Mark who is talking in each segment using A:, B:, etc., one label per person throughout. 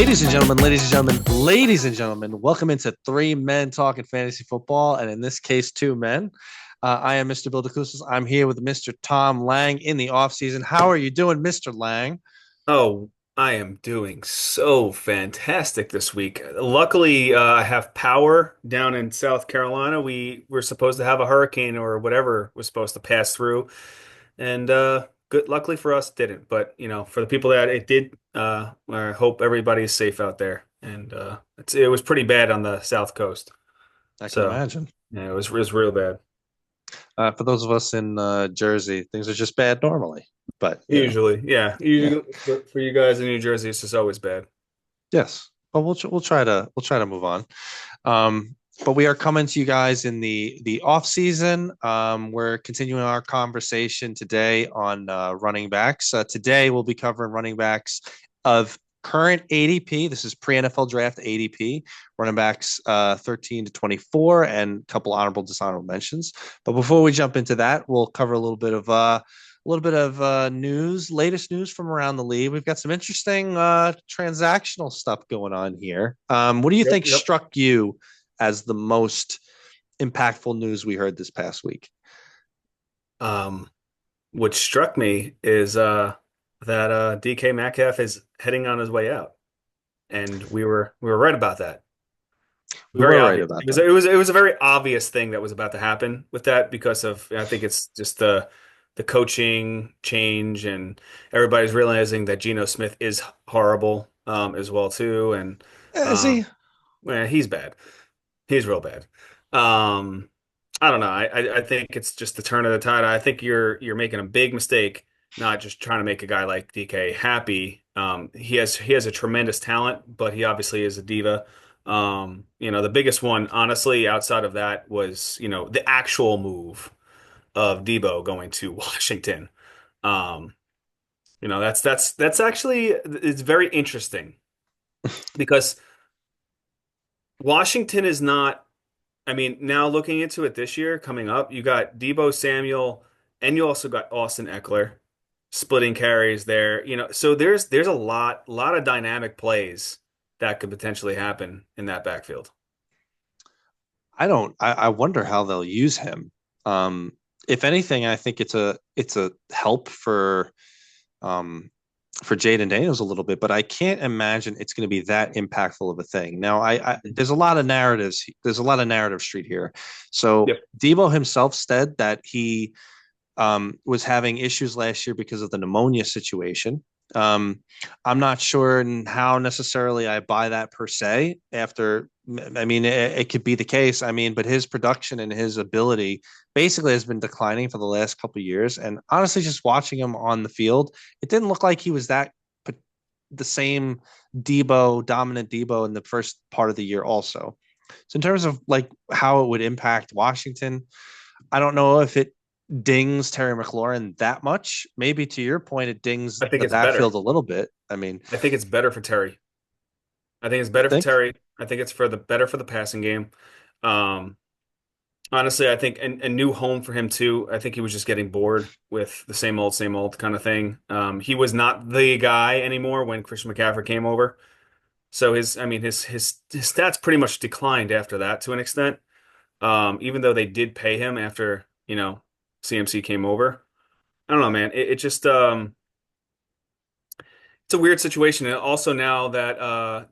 A: Ladies and gentlemen, welcome into Three Men Talking Fantasy Football, and in this case, two men. I am Mr. Bill DeClusas. I'm here with Mr. Tom Lang in the off season. How are you doing, Mr. Lang?
B: Oh, I am doing so fantastic this week. Luckily, I have power down in South Carolina. We were supposed to have a hurricane or whatever was supposed to pass through, and good. Luckily for us, it didn't. But for the people that it did, I hope everybody is safe out there. And it was pretty bad on the South Coast.
A: I can
B: So
A: imagine.
B: yeah, it was real bad.
A: For those of us in Jersey, things are just bad normally. But
B: Usually, yeah.
A: yeah,
B: Usually for you guys in New Jersey, it's just always bad.
A: yes. But we'll try to move on. But we are coming to you guys in the off season. We're continuing our conversation today on running backs. Today we'll be covering running backs of current ADP. This is pre NFL draft ADP running backs 13 to 24 and a couple honorable dishonorable mentions. But before we jump into that, we'll cover a little bit of news, latest news from around the league. We've got some interesting transactional stuff going on here. What do you
B: Yep,
A: think
B: yep.
A: struck you as the most impactful news we heard this past week?
B: Um, what struck me is that DK Metcalf is heading on his way out, and we were right about that.
A: We
B: Very
A: were right
B: obvious.
A: about
B: It was
A: that.
B: it was it was a very obvious thing that was about to happen with that because of I think it's just the coaching change and everybody's realizing that Geno Smith is horrible as well too, and
A: See,
B: um, well, he's bad. He's real bad. Um, I don't know. I think it's just the turn of the tide. I think you're making a big mistake, not just trying to make a guy like DK happy. He has a tremendous talent, but he obviously is a diva. The biggest one, honestly, outside of that was, the actual move of Debo going to Washington. Um, that's actually it's very interesting because Washington is not. I mean, now looking into it this year, coming up, you got Debo Samuel, and you also got Austin Eckler splitting carries there. So there's a lot of dynamic plays that could potentially happen in that backfield.
A: I don't. I wonder how they'll use him. Um, if anything, I think it's a help um, for Jaden Daniels a little bit, but I can't imagine it's going to be that impactful of a thing. Now, I there's a lot of narratives. There's a lot of narrative street here. So
B: Yep.
A: Debo himself said that he was having issues last year because of the pneumonia situation. Um, I'm not sure how necessarily I buy that per se. I mean, it could be the case. I mean, but his production and his ability basically has been declining for the last couple of years. And honestly, just watching him on the field, it didn't look like he was the same dominant Debo in the first part of the year, also. So in terms of like how it would impact Washington, I don't know if it dings Terry McLaurin that much. Maybe to your point, it dings
B: I think
A: the
B: it's better.
A: backfield a little bit. I mean,
B: I think it's better for Terry. I think it's
A: you
B: better for
A: think?
B: Terry. I think it's for the better for the passing game. Um, Honestly, I think a new home for him too. I think he was just getting bored with the same old kind of thing. He was not the guy anymore when Christian McCaffrey came over. So I mean, his stats pretty much declined after that to an extent. Even though they did pay him after, CMC came over. I don't know, man. It just it's a weird situation. And also now that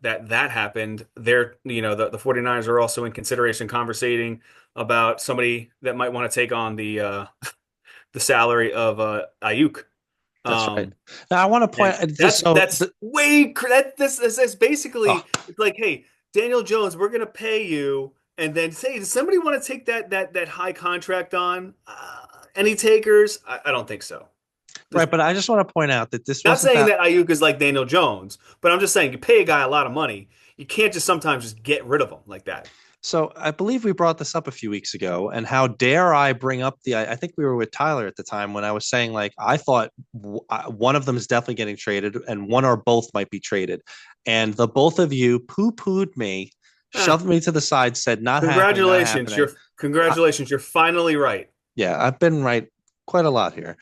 B: that happened, the 49ers are also in consideration conversating about somebody that might want to take on the salary of Ayuk.
A: That's right.
B: Um,
A: Now I want to point
B: and
A: just
B: that's
A: so
B: that's way this is
A: oh,
B: basically it's like, hey, Daniel Jones, we're gonna pay you, and then say, does somebody want to take that high contract on? Any takers? I don't think so. Just
A: right, but I just want to point out that this
B: not
A: wasn't
B: saying
A: that.
B: that Ayuk is like Daniel Jones, but I'm just saying you pay a guy a lot of money, you can't just sometimes just get rid of him like that.
A: So I believe we brought this up a few weeks ago, and how dare I bring up I think we were with Tyler at the time when I was saying like I thought one of them is definitely getting traded, and one or both might be traded, and the both of you poo pooed me,
B: Eh,
A: shoved me to the side, said not happening, not
B: congratulations,
A: happening. I,
B: you're finally right.
A: yeah, I've been right quite a lot here.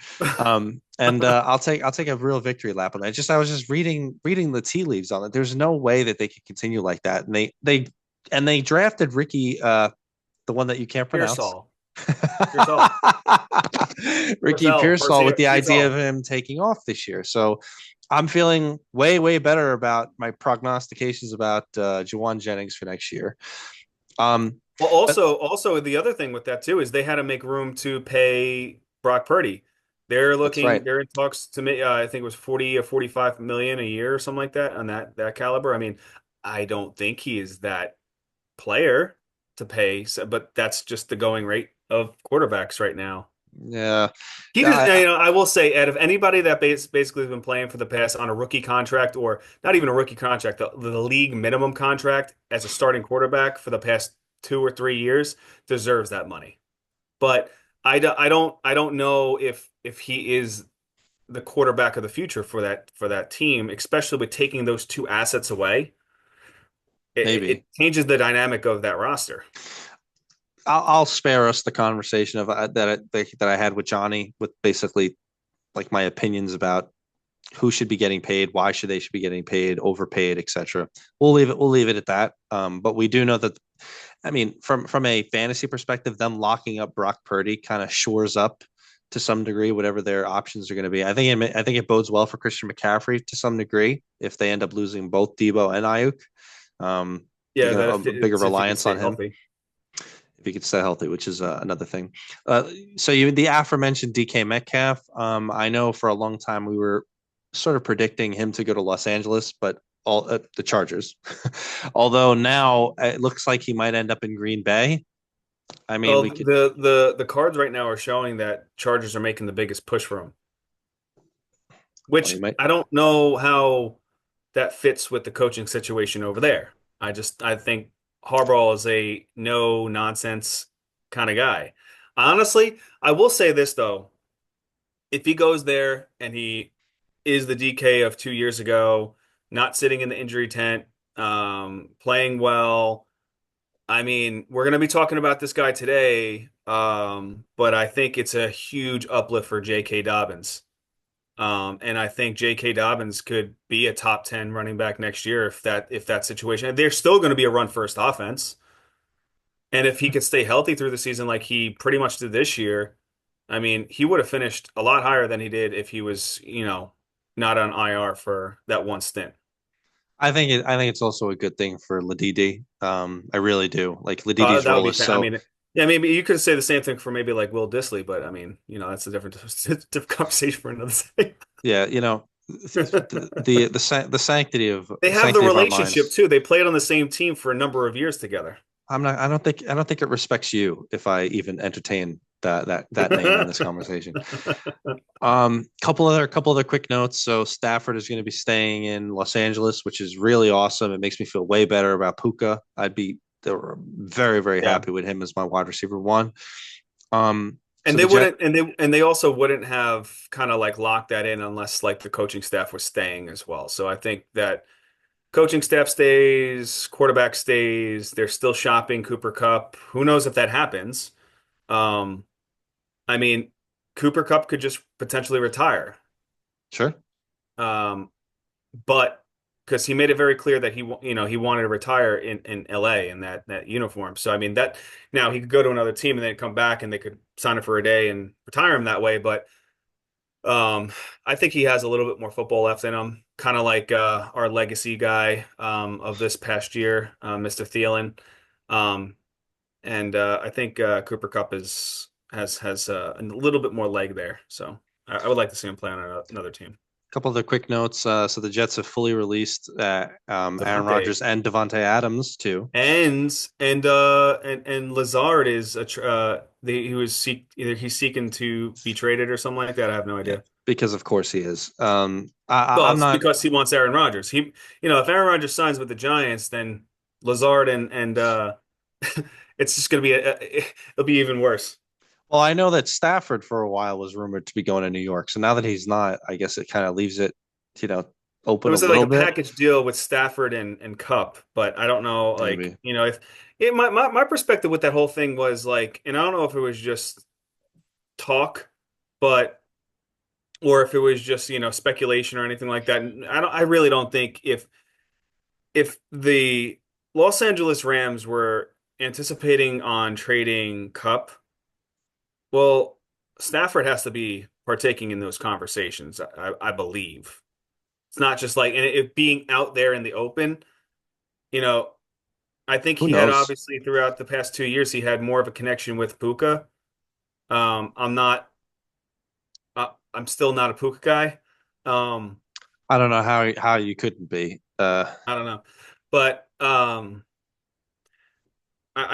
A: And I'll take a real victory lap on that. Just I was just reading the tea leaves on it. There's no way that they could continue like that. And they drafted Ricky, the one that you can't pronounce.
B: Pearsall, Pearsall,
A: Ricky
B: Pearsall,
A: Pearsall with the idea of
B: Pearsall.
A: him taking off this year. So I'm feeling way, way better about my prognostications about Jawan Jennings for next year. Um,
B: Well,
A: but
B: also the other thing with that too is they had to make room to pay Brock Purdy.
A: that's right.
B: They're in talks to make, I think it was 40 or 45 million a year or something like that on that caliber. I mean, I don't think he is that player to pay, so, but that's just the going rate of quarterbacks right now.
A: Yeah.
B: He
A: Yeah.
B: just, I will say, out of anybody that basically has been playing for the past on a rookie contract or not even a rookie contract, the league minimum contract as a starting quarterback for the past 2 or 3 years deserves that money. But I don't know if he is the quarterback of the future for that team, especially with taking those two assets away. It
A: Maybe.
B: changes the dynamic of that roster.
A: I'll spare us the conversation of that I had with Johnny with basically like my opinions about who should be getting paid, why should be getting paid, overpaid, etc. We'll leave it at that. But we do know that, I mean, from a fantasy perspective, them locking up Brock Purdy kind of shores up to some degree whatever their options are going to be. I think it bodes well for Christian McCaffrey to some degree if they end up losing both Debo and Ayuk. They're
B: Yeah,
A: going
B: that
A: to have a bigger
B: if he can
A: reliance
B: stay
A: on him
B: healthy.
A: if he could stay healthy, which is another thing. So the aforementioned DK Metcalf. I know for a long time we were sort of predicting him to go to Los Angeles, but all the Chargers. Although now it looks like he might end up in Green Bay. I mean,
B: Well,
A: we could.
B: the cards right now are showing that Chargers are making the biggest push for him,
A: Well,
B: which
A: you might.
B: I don't know how that fits with the coaching situation over there. I think Harbaugh is a no nonsense kind of guy. Honestly, I will say this though, if he goes there and he is the DK of 2 years ago, not sitting in the injury tent, playing well. I mean, we're going to be talking about this guy today, but I think it's a huge uplift for J.K. Dobbins. And I think J.K. Dobbins could be a top 10 running back next year if that situation. They're still going to be a run first offense. And if he could stay healthy through the season like he pretty much did this year, I mean, he would have finished a lot higher than he did if he was, not on IR for that one stint.
A: I think it's also a good thing for Ladidi. I really do. Like Ladidi's
B: That would
A: role
B: be,
A: is
B: I
A: so.
B: mean, yeah, maybe you could say the same thing for maybe like Will Disley, but I mean, that's a different, different conversation for another day.
A: Yeah, the sanctity of
B: They have the
A: our
B: relationship
A: minds.
B: too. They played on the same team for a number of years together.
A: I'm not. I don't think it respects you if I even entertain that name in this conversation. Couple other quick notes. So Stafford is going to be staying in Los Angeles, which is really awesome. It makes me feel way better about Puka. I'd be very, very
B: Yeah.
A: happy with him as my wide receiver one. Um,
B: And
A: so
B: they
A: the Jet.
B: wouldn't, and they also wouldn't have kind of like locked that in unless like the coaching staff was staying as well. So I think that coaching staff stays, quarterback stays. They're still shopping Cooper Cup. Who knows if that happens? Um, I mean, Cooper Cup could just potentially retire.
A: Sure.
B: Um, but because he made it very clear that he wanted to retire in LA in that uniform. So I mean that now he could go to another team and then come back and they could sign him for a day and retire him that way. But I think he has a little bit more football left in him, kind of like our legacy guy of this past year, Mr. Thielen. Um, and I think Cooper Cup has a little bit more leg there. So I would like to see him play on another team.
A: Couple other quick notes. So the Jets have fully released Aaron
B: Devontae.
A: Rodgers and Devontae Adams too.
B: And Lazard is he was either he's seeking to be traded or something like that. I have no
A: Yeah,
B: idea.
A: because of course he is.
B: Well,
A: I'm
B: it's
A: not.
B: because he wants Aaron Rodgers. If Aaron Rodgers signs with the Giants, then Lazard and it's just gonna be it'll be even worse.
A: Well, I know that Stafford for a while was rumored to be going to New York. So now that he's not, I guess it kind of leaves it, you know,
B: It
A: open a
B: was like
A: little
B: a
A: bit.
B: package deal with Stafford and Cup, but I don't know, like,
A: Maybe.
B: if my perspective with that whole thing was like, and I don't know if it was just talk but or if it was just, speculation or anything like that. I really don't think if the Los Angeles Rams were anticipating on trading Cup, well, Stafford has to be partaking in those conversations, I believe. It's not just like, and it being out there in the open, you know, I think
A: Who
B: he had
A: knows?
B: obviously throughout the past 2 years, he had more of a connection with Puka. I'm not, I'm still not a Puka guy. Um,
A: I don't know how you couldn't be.
B: I don't know, but I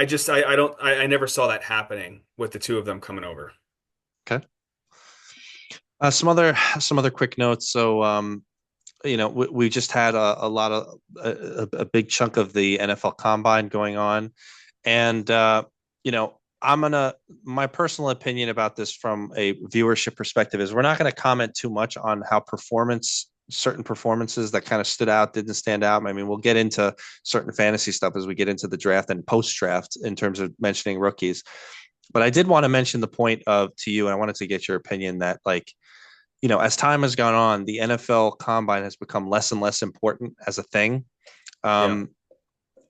B: just, I don't, I never saw that happening with the two of them coming over.
A: Okay. Some other quick notes. So we just had a lot of a big chunk of the NFL Combine going on, and I'm gonna my personal opinion about this from a viewership perspective is we're not going to comment too much on how certain performances that kind of stood out didn't stand out. I mean, we'll get into certain fantasy stuff as we get into the draft and post draft in terms of mentioning rookies. But I did want to mention the point of to you, and I wanted to get your opinion that like as time has gone on, the NFL Combine has become less and less important as a thing.
B: Yeah.
A: Um,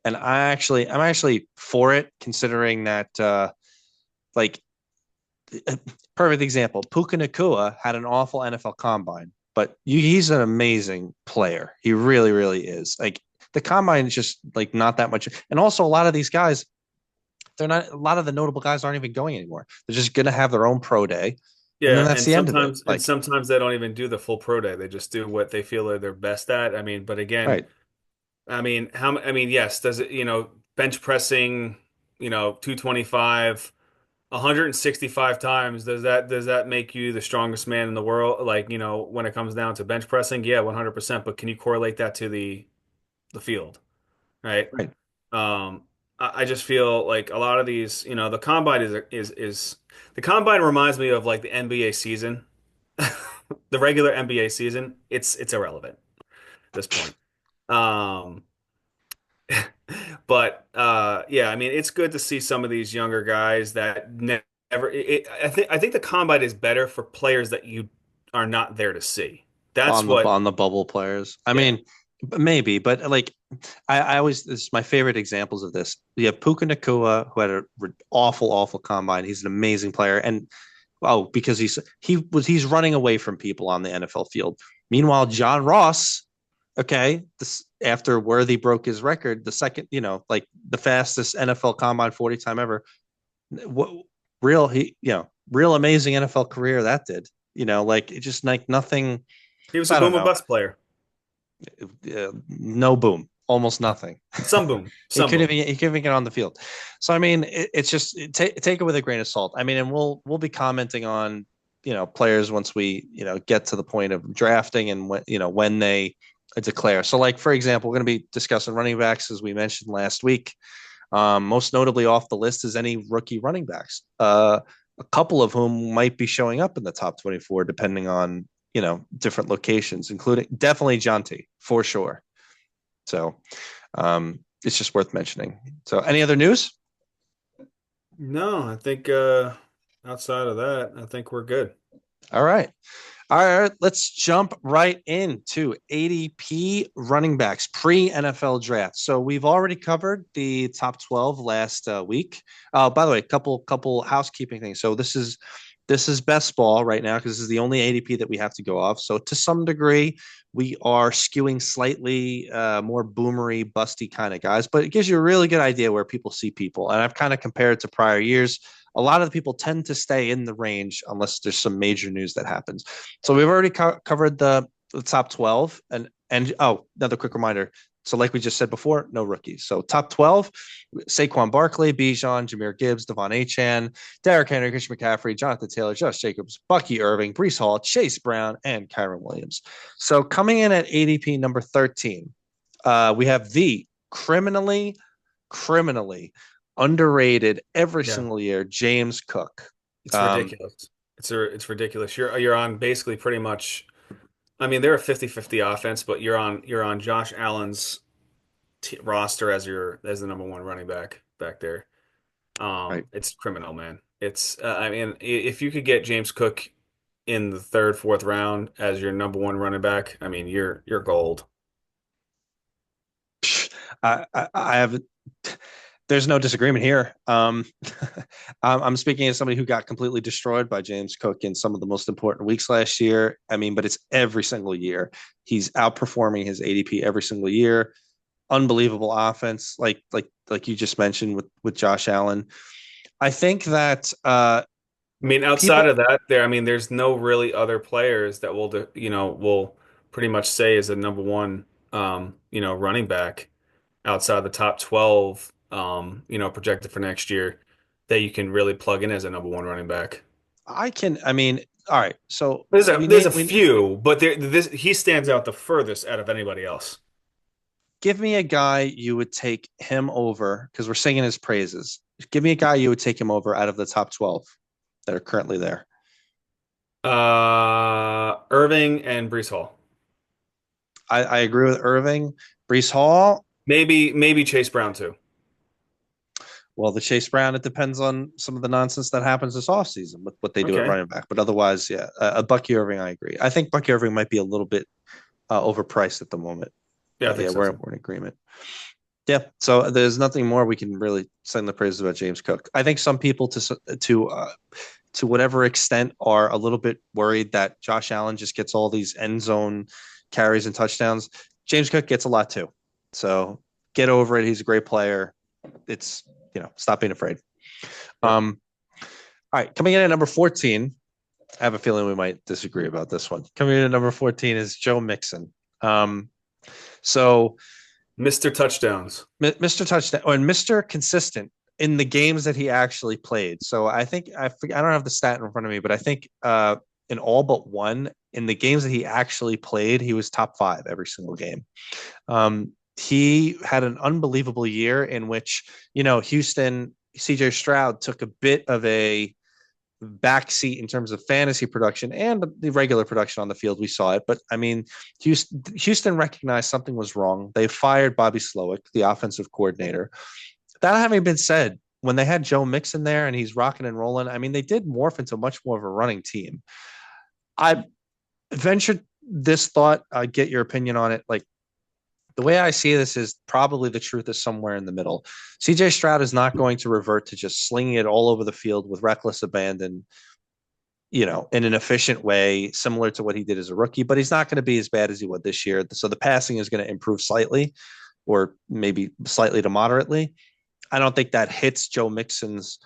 A: and I'm actually for it, considering that like perfect example, Puka Nakua had an awful NFL Combine, but he's an amazing player. He really, really is. Like the Combine is just like not that much, and also a lot of these guys. They're not. A lot of the notable guys aren't even going anymore. They're just going to have their own pro day, and then
B: Yeah,
A: that's the end of it.
B: and
A: Like,
B: sometimes they don't even do the full pro day. They just do what they feel are they're best at. I mean, but again,
A: right,
B: I mean, yes, does it, bench pressing, 225, 165 times, does that make you the strongest man in the world? Like, when it comes down to bench pressing, yeah, 100%, but can you correlate that to the field, right?
A: right.
B: I just feel like a lot of these, the combine is the combine reminds me of like the NBA season. The regular NBA season, it's irrelevant at this point. Um, but yeah, I mean, it's good to see some of these younger guys that never. I think the combine is better for players that you are not there to see. That's
A: On the
B: what.
A: on the bubble players. I
B: Yeah,
A: mean, maybe, but like I always this is my favorite examples of this. You have Puka Nakua, who had an awful, awful combine. He's an amazing player, and because he's running away from people on the NFL field. Meanwhile, John Ross, okay, this after Worthy broke his record, the second, like the fastest NFL combine 40 time ever. What real amazing NFL career that did. Like it just like nothing.
B: he was a
A: I don't
B: boom or
A: know.
B: bust player.
A: No boom, almost nothing.
B: Some boom,
A: he
B: some
A: couldn't
B: boom.
A: even he couldn't even get on the field. So I mean, it's just take it with a grain of salt. I mean, and we'll be commenting on players once we get to the point of drafting and when they declare. So like for example, we're going to be discussing running backs as we mentioned last week. Most notably off the list is any rookie running backs. A couple of whom might be showing up in the top 24, depending on different locations, including definitely Jonte for sure. So it's just worth mentioning. So any other news?
B: No, I think outside of that, I think we're good.
A: All right. All right, let's jump right into ADP running backs pre NFL draft. So we've already covered the top 12 last week. By the way, couple housekeeping things. So this is best ball right now because this is the only ADP that we have to go off. So to some degree, we are skewing slightly more boomery, busty kind of guys, but it gives you a really good idea where people see people. And I've kind of compared to prior years. A lot of the people tend to stay in the range unless there's some major news that happens. So we've already covered the top 12 and another quick reminder. So like we just said before, no rookies. So top 12, Saquon Barkley, Bijan, Jameer Gibbs, Devon Achane, Derrick Henry, Christian McCaffrey, Jonathan Taylor, Josh Jacobs, Bucky Irving, Brees Hall, Chase Brown, and Kyron Williams. So coming in at ADP number 13, we have the criminally underrated every
B: Yeah,
A: single year, James Cook.
B: it's
A: Um,
B: ridiculous. It's ridiculous. You're on basically pretty much. I mean, they're a 50-50 offense, but you're on Josh Allen's roster as the number one running back there.
A: right.
B: It's criminal, man. It's I mean, if you could get James Cook, in the third, fourth round as your number one running back, I mean, you're gold.
A: I have there's no disagreement here. I'm speaking as somebody who got completely destroyed by James Cook in some of the most important weeks last year. I mean, but it's every single year. He's outperforming his ADP every single year. Unbelievable offense, like you just mentioned with Josh Allen. I think that
B: I mean, outside
A: people
B: of that, I mean, there's no really other players that will pretty much say is a number one, running back outside the top 12, projected for next year that you can really plug in as a number one running back.
A: I can. I mean, all right. So
B: There's a few, but this he stands out the furthest out of anybody else.
A: give me a guy you would take him over because we're singing his praises. Give me a guy you would take him over out of the top 12 that are currently there.
B: Irving and Brees Hall.
A: I agree with Irving. Brees Hall,
B: Maybe Chase Brown too.
A: well, the Chase Brown, it depends on some of the nonsense that happens this offseason with what they do at
B: Okay.
A: running back. But otherwise, yeah, a Bucky Irving, I agree. I think Bucky Irving might be a little bit overpriced at the moment.
B: Yeah, I
A: But
B: think
A: yeah,
B: so too.
A: we're in agreement. Yeah, so there's nothing more we can really sing the praises about James Cook. I think some people to whatever extent are a little bit worried that Josh Allen just gets all these end zone carries and touchdowns. James Cook gets a lot too. So get over it. He's a great player. It's stop being afraid.
B: Yep.
A: All right, coming in at number 14. I have a feeling we might disagree about this one. Coming in at number 14 is Joe Mixon. Um, so
B: Mr. Touchdowns.
A: Mr. Touchdown and Mr. Consistent in the games that he actually played. So I think I don't have the stat in front of me, but I think in all but one in the games that he actually played, he was top five every single game. He had an unbelievable year in which Houston CJ Stroud took a bit of a backseat in terms of fantasy production and the regular production on the field. We saw it, but I mean, Houston recognized something was wrong. They fired Bobby Slowick, the offensive coordinator. That having been said, when they had Joe Mixon there and he's rocking and rolling, I mean, they did morph into much more of a running team. I ventured this thought. I get your opinion on it. Like the way I see this is probably the truth is somewhere in the middle. CJ Stroud is not going to revert to just slinging it all over the field with reckless abandon, in an efficient way, similar to what he did as a rookie, but he's not going to be as bad as he was this year. So the passing is going to improve slightly or maybe slightly to moderately. I don't think that hits Joe Mixon's,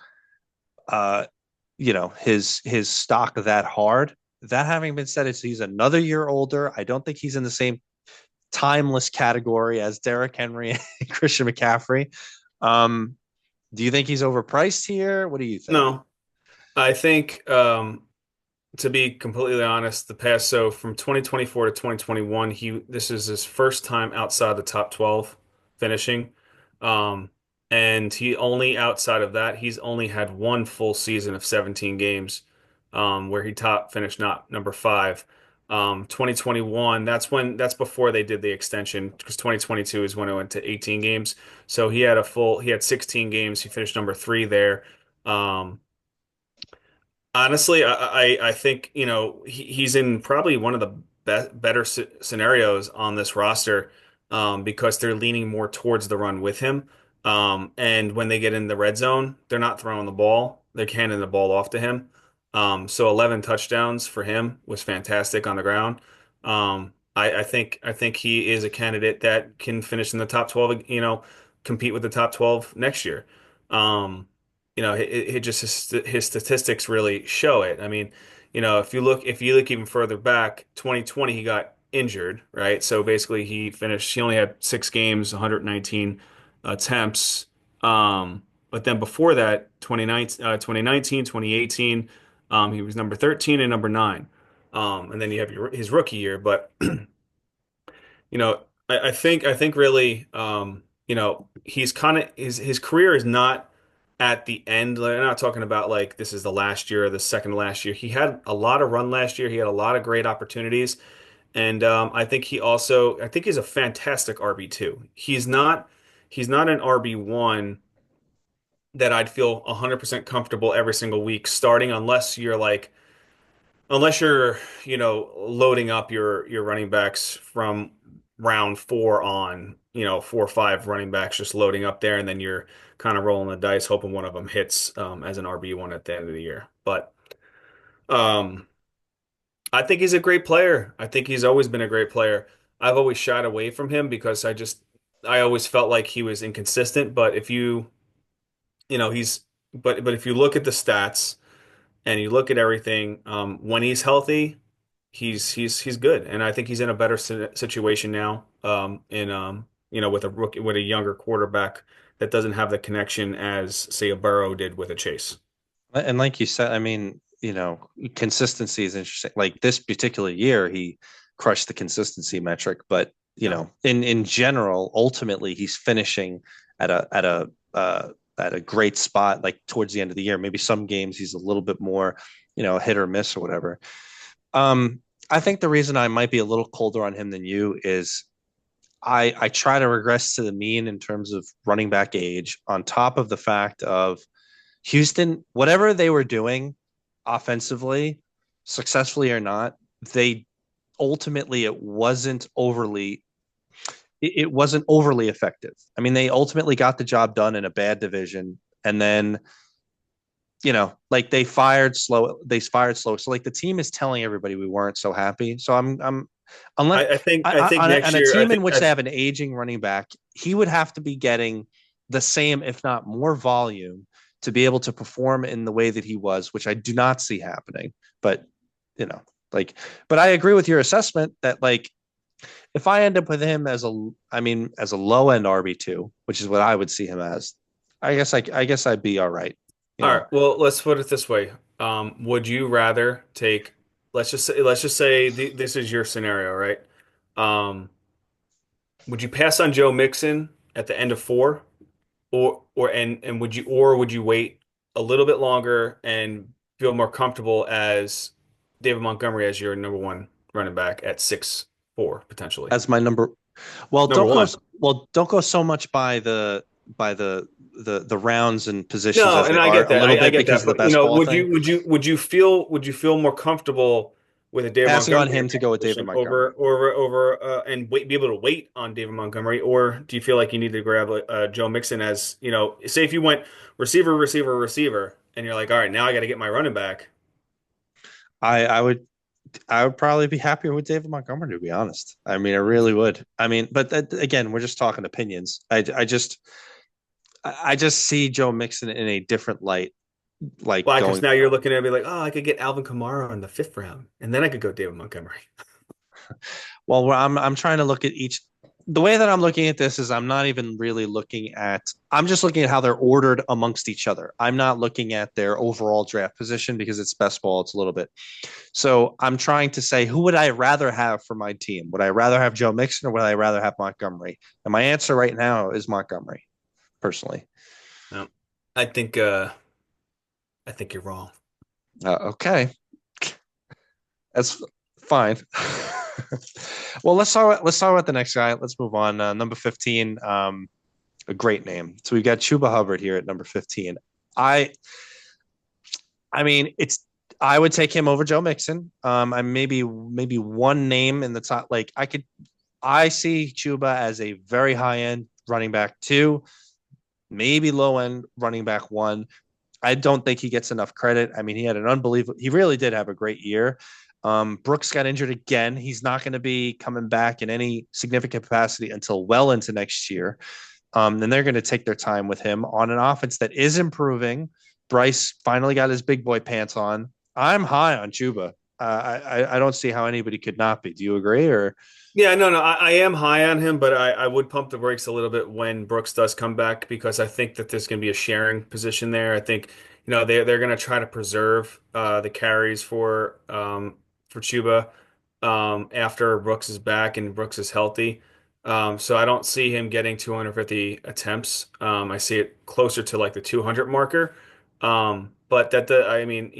A: his stock that hard. That having been said, he's another year older. I don't think he's in the same timeless category as Derrick Henry and Christian McCaffrey. Do you think he's overpriced here? What do you think?
B: No, I think to be completely honest, from 2024 to 2021, this is his first time outside the top 12 finishing. Um, and he only outside of that, he's only had one full season of 17 games, where he top finished not number five. 2021, that's before they did the extension because 2022 is when it went to 18 games. So he had 16 games. He finished number three there. Um, Honestly, I think, he's in probably one of the better scenarios on this roster, because they're leaning more towards the run with him. And when they get in the red zone, they're not throwing the ball. They're handing the ball off to him. So 11 touchdowns for him was fantastic on the ground. I think he is a candidate that can finish in the top 12, compete with the top 12 next year. It just his statistics really show it. I mean, if you look even further back, 2020 he got injured, right? So basically he only had 6 games, 119 attempts. But then before that, 2019, 2018, he was number 13 and number 9. And then you have his rookie year, but I think really, he's kind of his career is not at the end. Like, I'm not talking about like this is the last year or the second last year. He had a lot of run last year. He had a lot of great opportunities, and I think he's a fantastic RB2. He's not an RB1 that I'd feel 100% comfortable every single week starting unless you're like unless you're, loading up your running backs from round four on, 4 or 5 running backs just loading up there, and then you're kind of rolling the dice, hoping one of them hits as an RB1 at the end of the year. But um, I think he's a great player. I think he's always been a great player. I've always shied away from him because I always felt like he was inconsistent. But if you, you know, he's, but if you look at the stats and you look at everything, when he's healthy, he's good, and I think he's in a better situation now. With a rookie, with a younger quarterback that doesn't have the connection as say a Burrow did with a Chase.
A: And like you said, I mean, consistency is interesting. Like this particular year, he crushed the consistency metric, but
B: Yeah.
A: in general, ultimately, he's finishing at a great spot. Like towards the end of the year, maybe some games he's a little bit more, hit or miss or whatever. I think the reason I might be a little colder on him than you is I try to regress to the mean in terms of running back age, on top of the fact of Houston, whatever they were doing offensively, successfully or not, they ultimately it wasn't overly effective. I mean, they ultimately got the job done in a bad division, and then like they fired slow. So like the team is telling everybody we weren't so happy. So I'm unless
B: I think
A: on
B: next
A: a
B: year,
A: team in which they have an aging running back, he would have to be getting the same, if not more, volume to be able to perform in the way that he was, which I do not see happening. But you know, like, but I agree with your assessment that like if I end up with him as a low end RB2, which is what I would see him as, I guess I'd be all right. You
B: all
A: know,
B: right. Well, let's put it this way. Would you rather take? Let's just say this is your scenario, right? Um, would you pass on Joe Mixon at the end of four, or would you wait a little bit longer and feel more comfortable as David Montgomery as your number one running back at 6'4" potentially?
A: as my number. Well,
B: Number one.
A: don't go so much by the rounds and positions
B: No,
A: as
B: and
A: they
B: I
A: are
B: get
A: a
B: that.
A: little
B: I
A: bit
B: get
A: because
B: that.
A: of the
B: But
A: best ball
B: would
A: thing.
B: you feel more comfortable with a David
A: Passing on
B: Montgomery
A: him to go with David
B: position over
A: Montgomery.
B: and be able to wait on David Montgomery, or do you feel like you need to grab Joe Mixon as say if you went receiver, receiver, receiver, and you're like, all right, now I got to get my running back.
A: I would probably be happier with David Montgomery, to be honest. I mean, I really would. I mean, but again, we're just talking opinions. I just see Joe Mixon in a different light, like
B: Why? Because
A: going.
B: now you're looking at me like, oh, I could get Alvin Kamara in the fifth round, and then I could go David Montgomery.
A: Well, I'm trying to look at each. The way that I'm looking at this is I'm not even really looking at. I'm just looking at how they're ordered amongst each other. I'm not looking at their overall draft position because it's best ball. It's a little bit. So I'm trying to say, who would I rather have for my team? Would I rather have Joe Mixon or would I rather have Montgomery? And my answer right now is Montgomery, personally.
B: No, I think uh, I think you're wrong.
A: Okay, that's fine. Well, let's talk about the next guy. Let's move on. Number 15, a great name. So we've got Chuba Hubbard here at number 15. I I mean, I would take him over Joe Mixon. I maybe one name in the top. Like I see Chuba as a very high end running back two, maybe low end running back one. I don't think he gets enough credit. I mean, he really did have a great year. Brooks got injured again. He's not going to be coming back in any significant capacity until well into next year. Then they're going to take their time with him on an offense that is improving. Bryce finally got his big boy pants on. I'm high on Chuba. I don't see how anybody could not be. Do you agree? Or
B: Yeah, no, I am high on him, but I would pump the brakes a little bit when Brooks does come back because I think that there's going to be a sharing position there. I think, they're going to try to preserve the carries for Chuba after Brooks is back and Brooks is healthy. So I don't see him getting 250 attempts. I see it closer to like the 200 marker. But I mean,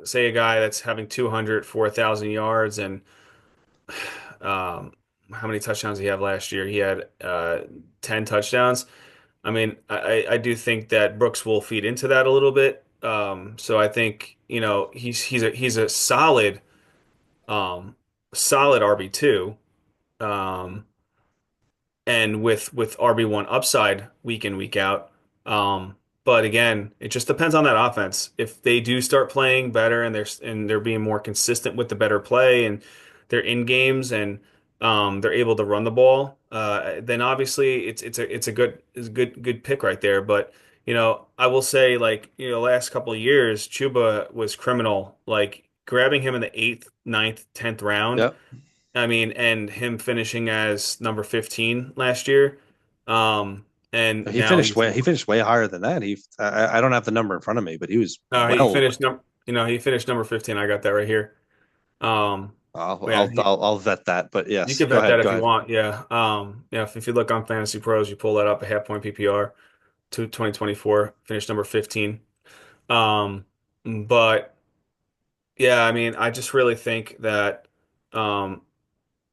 B: say a guy that's having 200 for 1,000 yards and um, how many touchdowns he had last year? He had 10 touchdowns. I mean, I do think that Brooks will feed into that a little bit. So I think, he's a solid. um, solid RB2, um, and with RB1 upside week in, week out. But again, it just depends on that offense. If they do start playing better and they're being more consistent with the better play and they're in games and they're able to run the ball, then obviously it's a good pick right there. But I will say, like, last couple of years, Chuba was criminal. Like, grabbing him in the eighth, ninth, 10th round.
A: Yep.
B: I mean, and him finishing as number 15 last year. And now
A: He finished way higher than that. I don't have the number in front of me, but he was
B: he
A: well.
B: finished he finished number 15. I got that right here. Um, yeah,
A: I'll vet that. But
B: you
A: yes,
B: can bet that
A: go
B: if you
A: ahead.
B: want. Yeah. Yeah, if you look on Fantasy Pros, you pull that up, a half point PPR to 2024, finished number 15. Um, but yeah, I mean, I just really think that um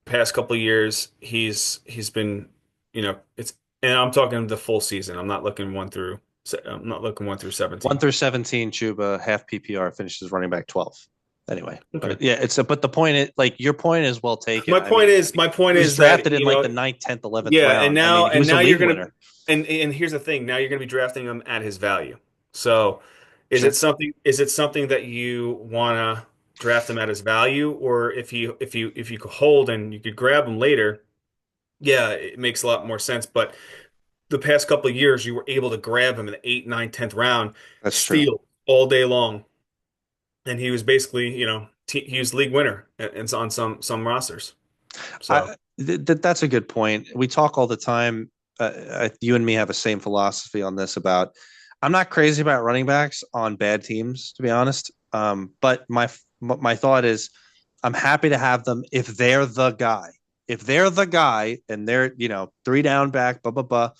B: past couple of years he's been, it's and I'm talking the full season. I'm not looking 1 through
A: One
B: 17.
A: through 17, Chuba half PPR finishes running back 12. Anyway,
B: Okay.
A: but yeah, but the point is, like, your point is well taken.
B: My
A: I mean,
B: point is my
A: he
B: point
A: was
B: is that,
A: drafted in like the ninth, 10th, 11th
B: yeah, and
A: round. I
B: now
A: mean, he
B: and
A: was a
B: now you're
A: league
B: gonna
A: winner.
B: and here's the thing, now you're gonna be drafting him at his value. So
A: Sure.
B: is it something that you wanna draft him at his value, or if you could hold and you could grab him later, yeah, it makes a lot more sense. But the past couple of years, you were able to grab him in the 8th, 9th, 10th round,
A: That's true.
B: steal all day long, and he was basically, he was league winner and on some rosters. So
A: That's a good point. We talk all the time. You and me have the same philosophy on this. About I'm not crazy about running backs on bad teams, to be honest. But my thought is, I'm happy to have them if they're the guy. If they're the guy and they're, three down back, blah blah blah.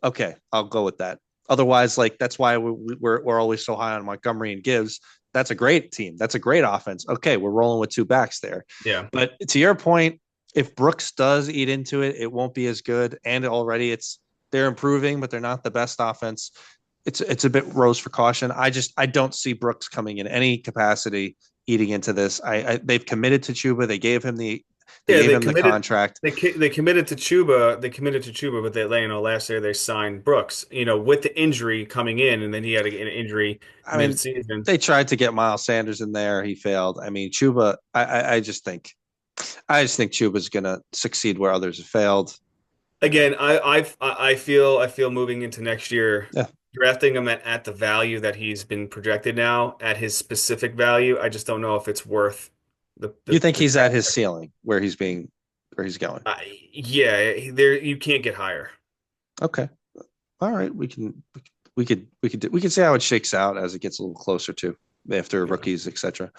A: Okay, I'll go with that. Otherwise, like, that's why we're always so high on Montgomery and Gibbs. That's a great team. That's a great offense. Okay, we're rolling with two backs there.
B: yeah.
A: But to your point, if Brooks does eat into it, it won't be as good. And already they're improving, but they're not the best offense. It's a bit rose for caution. I don't see Brooks coming in any capacity eating into this. They've committed to Chuba. They
B: Yeah,
A: gave him the contract.
B: they committed to Chuba. They committed to Chuba, but last year they signed Brooks, with the injury coming in, and then he had an injury
A: I mean,
B: mid-season.
A: they tried to get Miles Sanders in there. He failed. I mean, Chuba. I just think Chuba's going to succeed where others have failed.
B: Again, I feel moving into next year,
A: Yeah.
B: drafting him at the value that he's been projected now, at his specific value. I just don't know if it's worth
A: You think
B: the
A: he's at
B: tax.
A: his ceiling where he's going?
B: Yeah, there you can't get higher.
A: Okay. All right. We could see how it shakes out as it gets a little closer to after
B: Yeah.
A: rookies, etc.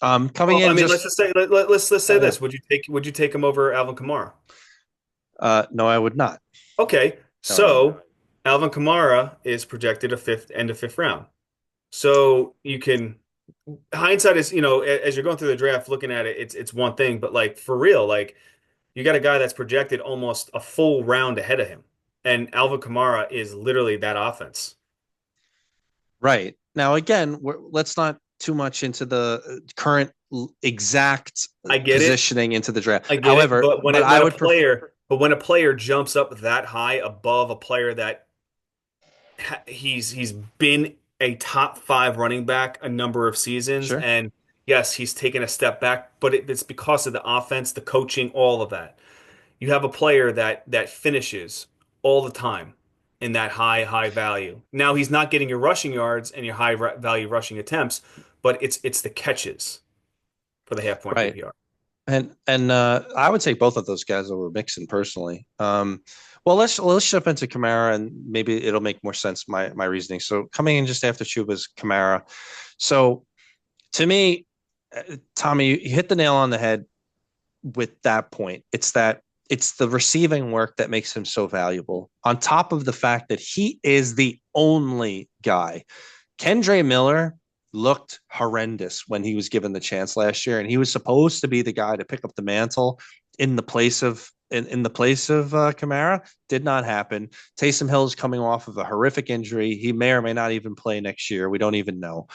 A: Coming
B: Well, I
A: in
B: mean,
A: just
B: let's say
A: yeah.
B: this. Would you take him over Alvin Kamara?
A: No, I would not.
B: Okay,
A: No, I would not.
B: so Alvin Kamara is projected a end of fifth round. So you can hindsight is, as you're going through the draft, looking at it, it's one thing, but like for real, like you got a guy that's projected almost a full round ahead of him, and Alvin Kamara is literally that offense.
A: Right. Now, again, let's not too much into the current exact
B: I get it,
A: positioning into the draft.
B: I get it,
A: However,
B: but
A: but I would prefer.
B: when a player jumps up that high above a player that he's been a top five running back a number of seasons,
A: Sure.
B: and yes, he's taken a step back, but it's because of the offense, the coaching, all of that. You have a player that finishes all the time in that high value. Now he's not getting your rushing yards and your high value rushing attempts, but it's the catches for the half point
A: Right.
B: PPR.
A: And I would take both of those guys over Mixon personally. Well, let's jump into Kamara, and maybe it'll make more sense my reasoning. So coming in just after Chuba's Kamara. So to me, Tommy, you hit the nail on the head with that point. It's the receiving work that makes him so valuable. On top of the fact that he is the only guy. Kendre Miller looked horrendous when he was given the chance last year, and he was supposed to be the guy to pick up the mantle in the place of Kamara. Did not happen. Taysom Hill is coming off of a horrific injury. He may or may not even play next year. We don't even know.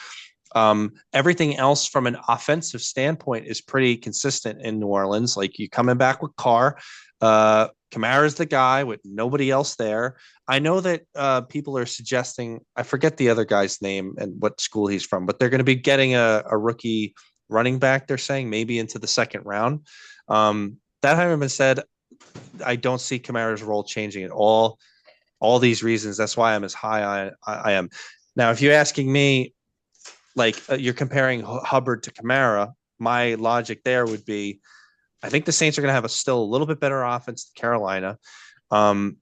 A: Everything else from an offensive standpoint is pretty consistent in New Orleans. Like you coming back with Carr, Kamara's the guy with nobody else there. I know that people are suggesting, I forget the other guy's name and what school he's from, but they're going to be getting a rookie running back. They're saying maybe into the second round. That having been said, I don't see Kamara's role changing at all. All these reasons. That's why I'm as high I am. Now, if you're asking me, like you're comparing Hubbard to Kamara, my logic there would be I think the Saints are going to have still a little bit better offense than Carolina. Um,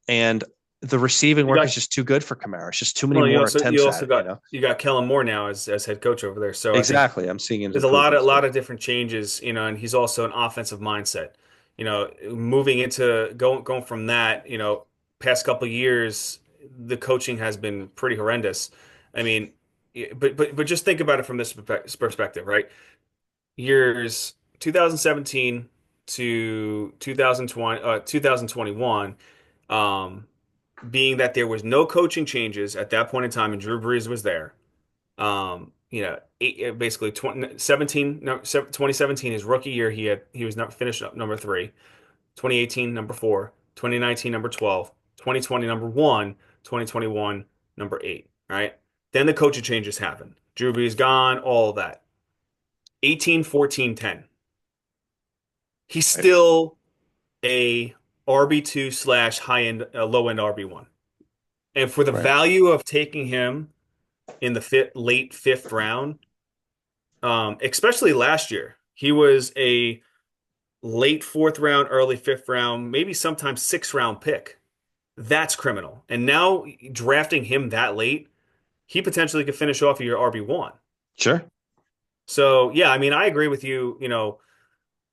A: and the receiving
B: You
A: work
B: got
A: is just too good for Kamara. It's just too many
B: well,
A: more
B: you
A: attempts at
B: also
A: it, you know?
B: got Kellen Moore now as head coach over there. So I think
A: Exactly. I'm seeing his
B: there's a
A: improvements
B: lot
A: there.
B: of different changes, and he's also an offensive mindset. Moving into going from that, past couple of years, the coaching has been pretty horrendous. I mean, but just think about it from this perspective, right? Years 2017 to 2020, 2021, being that there was no coaching changes at that point in time, and Drew Brees was there. Basically 2017, no, 2017, his rookie year, he was not finished up number three. 2018, number four. 2019, number 12. 2020, number one. 2021, number eight. Right. Then the coaching changes happen. Drew Brees gone, all of that. 18, 14, 10. He's
A: Right.
B: still a RB2 slash high end, low end RB1. And for the
A: Right.
B: value of taking him in the late fifth round, especially last year, he was a late fourth round, early fifth round, maybe sometimes sixth round pick. That's criminal. And now drafting him that late, he potentially could finish off your RB1.
A: Sure.
B: So yeah, I mean, I agree with you.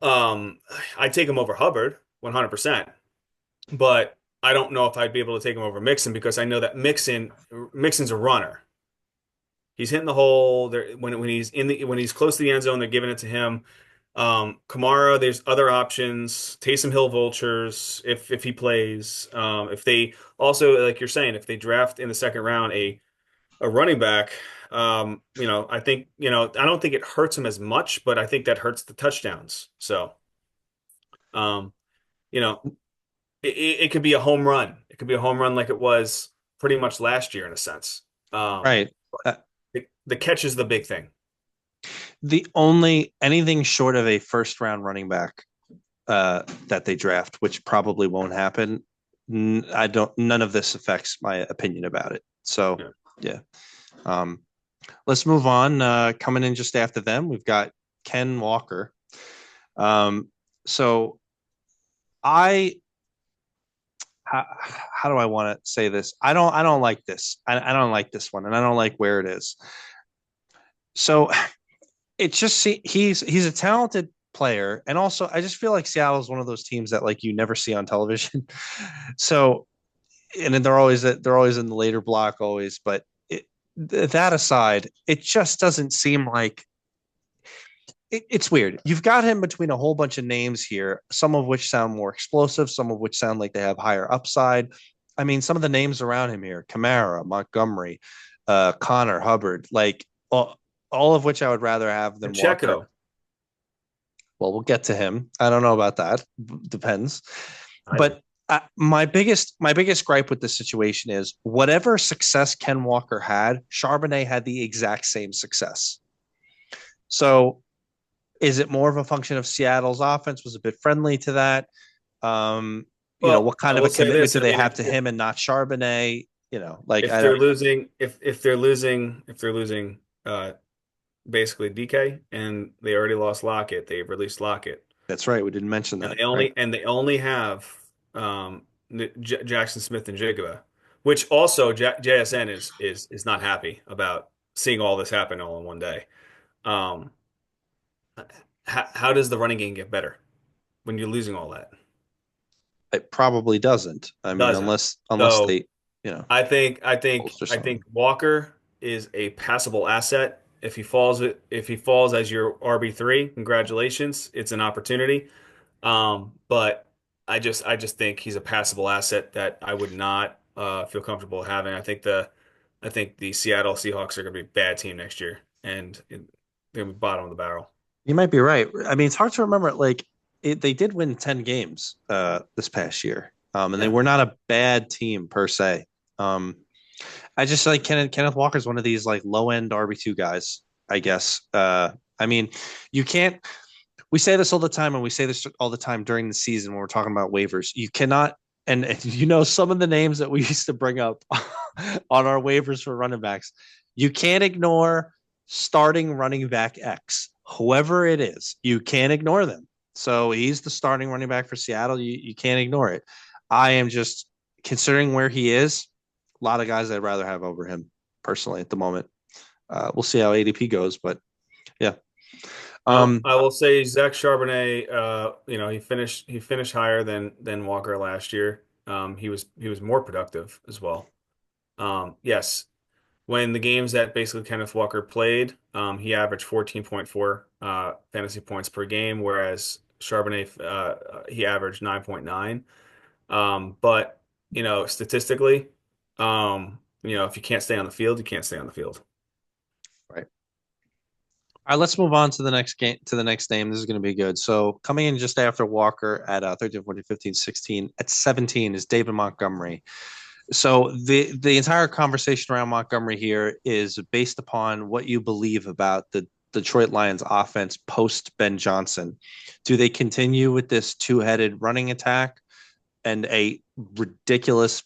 B: Um, I'd take him over Hubbard 100%, but I don't know if I'd be able to take him over Mixon because I know that Mixon's a runner. He's hitting the hole there when he's close to the end zone, they're giving it to him. Kamara, there's other options. Taysom Hill vultures if he plays. If they also, like you're saying, if they draft in the second round a running back, I think I don't think it hurts him as much, but I think that hurts the touchdowns. So, um, you know, it could be a home run. It could be a home run like it was pretty much last year in a sense. Um,
A: Right. Uh,
B: the catch is the big thing.
A: the only anything short of a first round running back that they draft, which probably won't happen. I don't. None of this affects my opinion about it. So
B: Yeah.
A: yeah. Um, let's move on. Coming in just after them, we've got Ken Walker. Um, so I how do I want to say this? I don't like this. I don't like this one, and I don't like where it is. So it's just he's a talented player, and also I just feel like Seattle is one of those teams that like you never see on television. So and then they're always in the later block always, but that aside, it just doesn't seem like it's weird. You've got him between a whole bunch of names here, some of which sound more explosive, some of which sound like they have higher upside. I mean, some of the names around him here: Kamara, Montgomery, Connor, Hubbard, like all of which I would rather have than Walker.
B: Pacheco.
A: Well, we'll get to him. I don't know about that. Depends.
B: I do.
A: But my biggest gripe with this situation is whatever success Ken Walker had, Charbonnet had the exact same success. So is it more of a function of Seattle's offense was a bit friendly to that?
B: Well,
A: What kind
B: I
A: of
B: will
A: a
B: say
A: commitment
B: this.
A: do
B: I
A: they
B: mean,
A: have to him and not Charbonnet? Like
B: if
A: I
B: they're
A: don't.
B: losing, if they're losing, basically DK and they already lost Lockett, they've released Lockett,
A: That's right. We didn't mention
B: and
A: that. Right.
B: they only have Jackson Smith and Jigba, which also JSN is not happy about seeing all this happen all in one day. Um, how does the running game get better when you're losing all that?
A: It probably doesn't. I mean,
B: Doesn't.
A: unless
B: So
A: they, you know,
B: I
A: something.
B: think Walker is a passable asset. If he falls as your RB3, congratulations, it's an opportunity. But I just think he's a passable asset that I would not feel comfortable having. I think I think the Seattle Seahawks are going to be a bad team next year, and they're going to be bottom of the barrel.
A: You might be right. I mean, it's hard to remember. Like, they did win 10 games this past year, and they
B: Yeah.
A: were not a bad team per se. Um, I just like Kenneth Walker's one of these like low end RB2 guys, I guess. I mean, you can't. We say this all the time, and we say this all the time during the season when we're talking about waivers. You cannot, and you know some of the names that we used to bring up on our waivers for running backs. You can't ignore starting running back X, whoever it is. You can't ignore them. So he's the starting running back for Seattle. You can't ignore it. I am just considering where he is. A lot of guys I'd rather have over him personally at the moment. We'll see how ADP goes, but yeah. Um,
B: I will say Zach Charbonnet, he finished higher than Walker last year. He was more productive as well. Yes, when the games that basically Kenneth Walker played, he averaged 14.4 fantasy points per game, whereas Charbonnet he averaged 9.9. But statistically, if you can't stay on the field, you can't stay on the field.
A: right. All right, let's move on to the next game, to the next name. This is going to be good. So coming in just after Walker at 13, 14, 15, 16, at 17 is David Montgomery. So the entire conversation around Montgomery here is based upon what you believe about the Detroit Lions offense post Ben Johnson. Do they continue with this two-headed running attack and a ridiculous,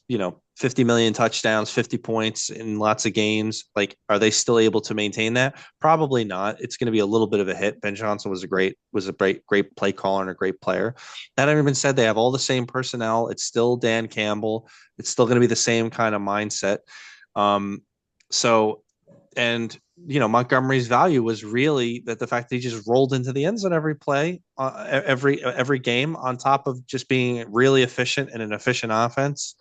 A: 50 million touchdowns, 50 points in lots of games? Like, are they still able to maintain that? Probably not. It's going to be a little bit of a hit. Ben Johnson was a great play caller and a great player. That having been said, they have all the same personnel. It's still Dan Campbell. It's still going to be the same kind of mindset. Um, so, and Montgomery's value was really that the fact that he just rolled into the end zone every play, every game, on top of just being really efficient and an efficient offense.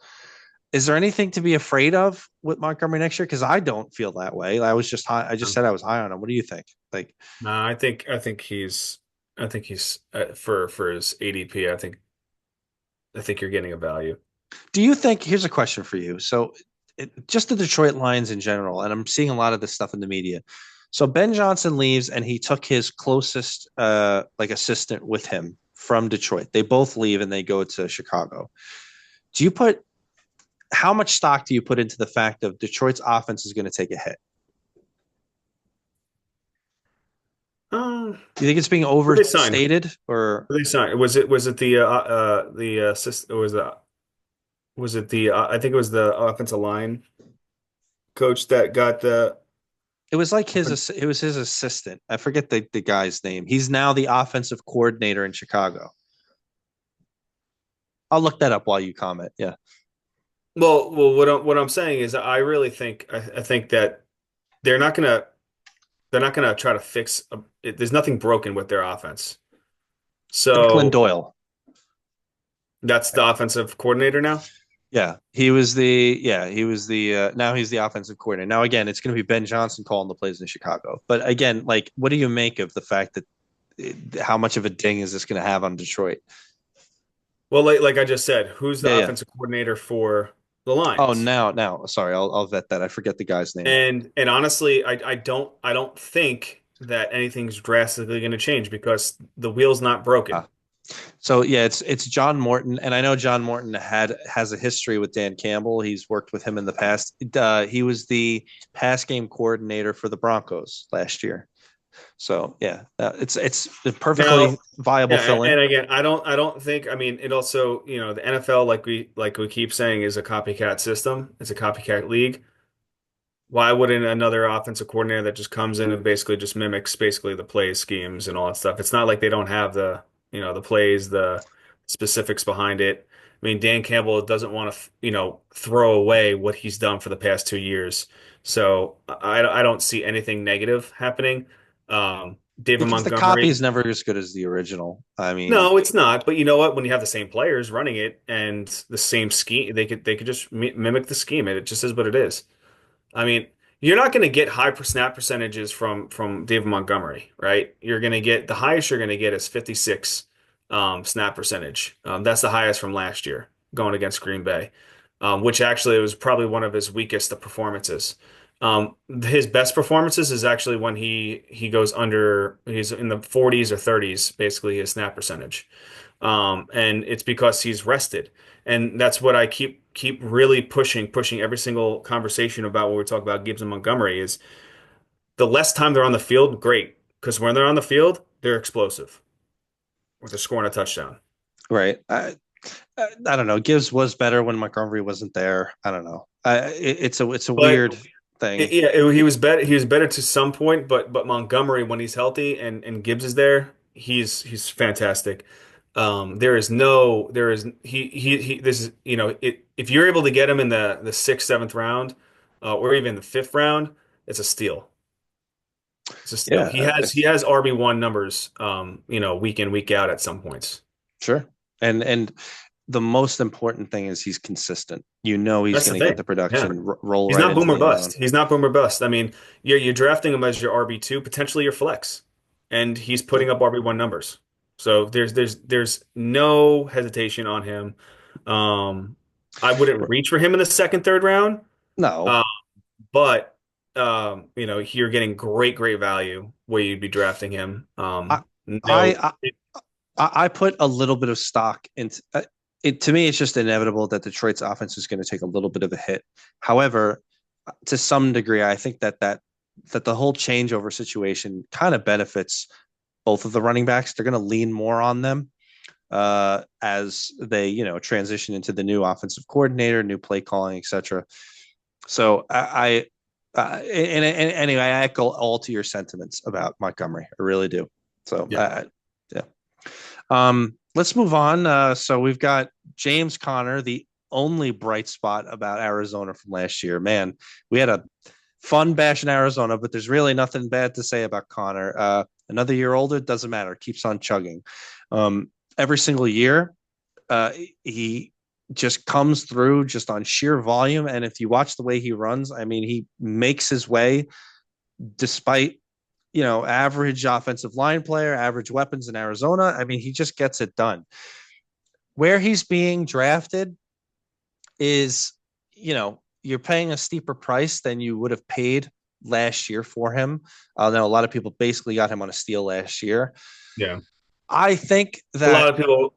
A: Is there anything to be afraid of with Montgomery next year? Because I don't feel that way. I was just high. I just said I was high on him. What do you think? Like,
B: No, I think he's for his ADP. I think you're getting a value.
A: do you think? Here's a question for you. So, just the Detroit Lions in general, and I'm seeing a lot of this stuff in the media. So Ben Johnson leaves, and he took his closest like assistant with him from Detroit. They both leave, and they go to Chicago. Do you put How much stock do you put into the fact of Detroit's offense is going to take a hit?
B: Um,
A: Do you think it's being
B: who they sign?
A: overstated, or
B: Who they sign? Was it the was it the I think it was the offensive line coach that got the
A: it was like his assistant? I forget the guy's name. He's now the offensive coordinator in Chicago. I'll look that up while you comment. Yeah.
B: well what I'm saying is I think that they're not gonna they're not gonna try to there's nothing broken with their offense.
A: Declan
B: So
A: Doyle.
B: that's the offensive coordinator now.
A: He was the now he's the offensive coordinator. Now again, it's going to be Ben Johnson calling the plays in Chicago. But again, like, what do you make of the fact that how much of a ding is this going to have on Detroit?
B: Well, like I just said, who's
A: Yeah,
B: the
A: yeah.
B: offensive coordinator for the
A: Oh,
B: Lions?
A: now, sorry, I'll vet that. I forget the guy's name.
B: And honestly, I don't think that anything's drastically going to change because the wheel's not broken.
A: Ah, so yeah, it's John Morton, and I know John Morton has a history with Dan Campbell. He's worked with him in the past. He was the pass game coordinator for the Broncos last year. So yeah, it's a
B: Now,
A: perfectly viable
B: yeah,
A: fill in.
B: and again, I don't think, I mean, it also, the NFL, like we keep saying, is a copycat system. It's a copycat league. Why wouldn't another offensive coordinator that just comes in and basically just mimics basically the play schemes and all that stuff? It's not like they don't have the plays, the specifics behind it. I mean, Dan Campbell doesn't want to, throw away what he's done for the past 2 years. So I don't see anything negative happening. David
A: Because the copy is
B: Montgomery,
A: never as good as the original. I mean,
B: no, it's not. But you know what? When you have the same players running it and the same scheme, they could just mimic the scheme. It just is what it is. I mean, you're not going to get high snap percentages from David Montgomery, right? You're going to get the highest you're going to get is 56 snap percentage. That's the highest from last year going against Green Bay. which actually was probably one of his weakest performances. His best performances is actually when he goes under, he's in the 40s or 30s, basically his snap percentage. And it's because he's rested. And that's what I keep really pushing every single conversation about when we talk about Gibbs and Montgomery is the less time they're on the field, great. Because when they're on the field, they're explosive or they're scoring a touchdown.
A: Right. I don't know. Gibbs was better when Montgomery wasn't there. I don't know. It's a
B: But
A: weird thing.
B: he was better. He was better to some point, but Montgomery, when he's healthy and Gibbs is there, he's fantastic. There is he this is if you're able to get him in the sixth, seventh round, or even the fifth round, it's a steal. It's a steal.
A: Yeah,
B: He has RB1 numbers, week in, week out at some points.
A: sure. And the most important thing is he's consistent. He's
B: That's the
A: going to get
B: thing.
A: the
B: Yeah.
A: production, roll
B: He's
A: right
B: not
A: into
B: boomer
A: the end
B: bust.
A: zone.
B: He's not boomer bust. I mean, you're drafting him as your RB2, potentially your flex, and he's
A: Sure.
B: putting up RB1 numbers. So there's no hesitation on him. Um, I wouldn't reach for him in the second, third round,
A: No,
B: uh, but you're getting great value where you'd be drafting him.
A: I,
B: No,
A: I, I put a little bit of stock into it. To me, it's just inevitable that Detroit's offense is going to take a little bit of a hit. However, to some degree, I think that the whole changeover situation kind of benefits both of the running backs. They're going to lean more on them as they transition into the new offensive coordinator, new play calling, etc. So and anyway, I echo all to your sentiments about Montgomery. I really do. So
B: yeah,
A: yeah. Let's move on. So we've got James Conner, the only bright spot about Arizona from last year. Man, we had a fun bash in Arizona, but there's really nothing bad to say about Connor. Another year older, doesn't matter, keeps on chugging. Every single year, he just comes through just on sheer volume. And if you watch the way he runs, I mean, he makes his way despite average offensive line player, average weapons in Arizona. I mean, he just gets it done. Where he's being drafted is, you're paying a steeper price than you would have paid last year for him. Now, a lot of people basically got him on a steal last year.
B: yeah.
A: I think
B: A
A: that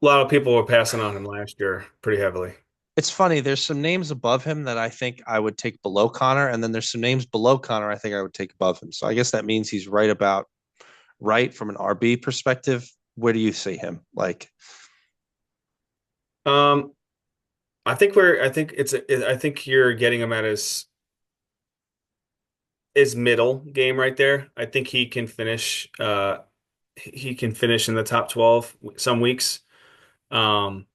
B: lot of people were passing on him last year pretty heavily.
A: it's funny. There's some names above him that I think I would take below Connor, and then there's some names below Connor I think I would take above him. So I guess that means he's right from an RB perspective. Where do you see him? Like,
B: Um, I think you're getting him at his middle game right there. I think he can finish in the top 12 some weeks. Um,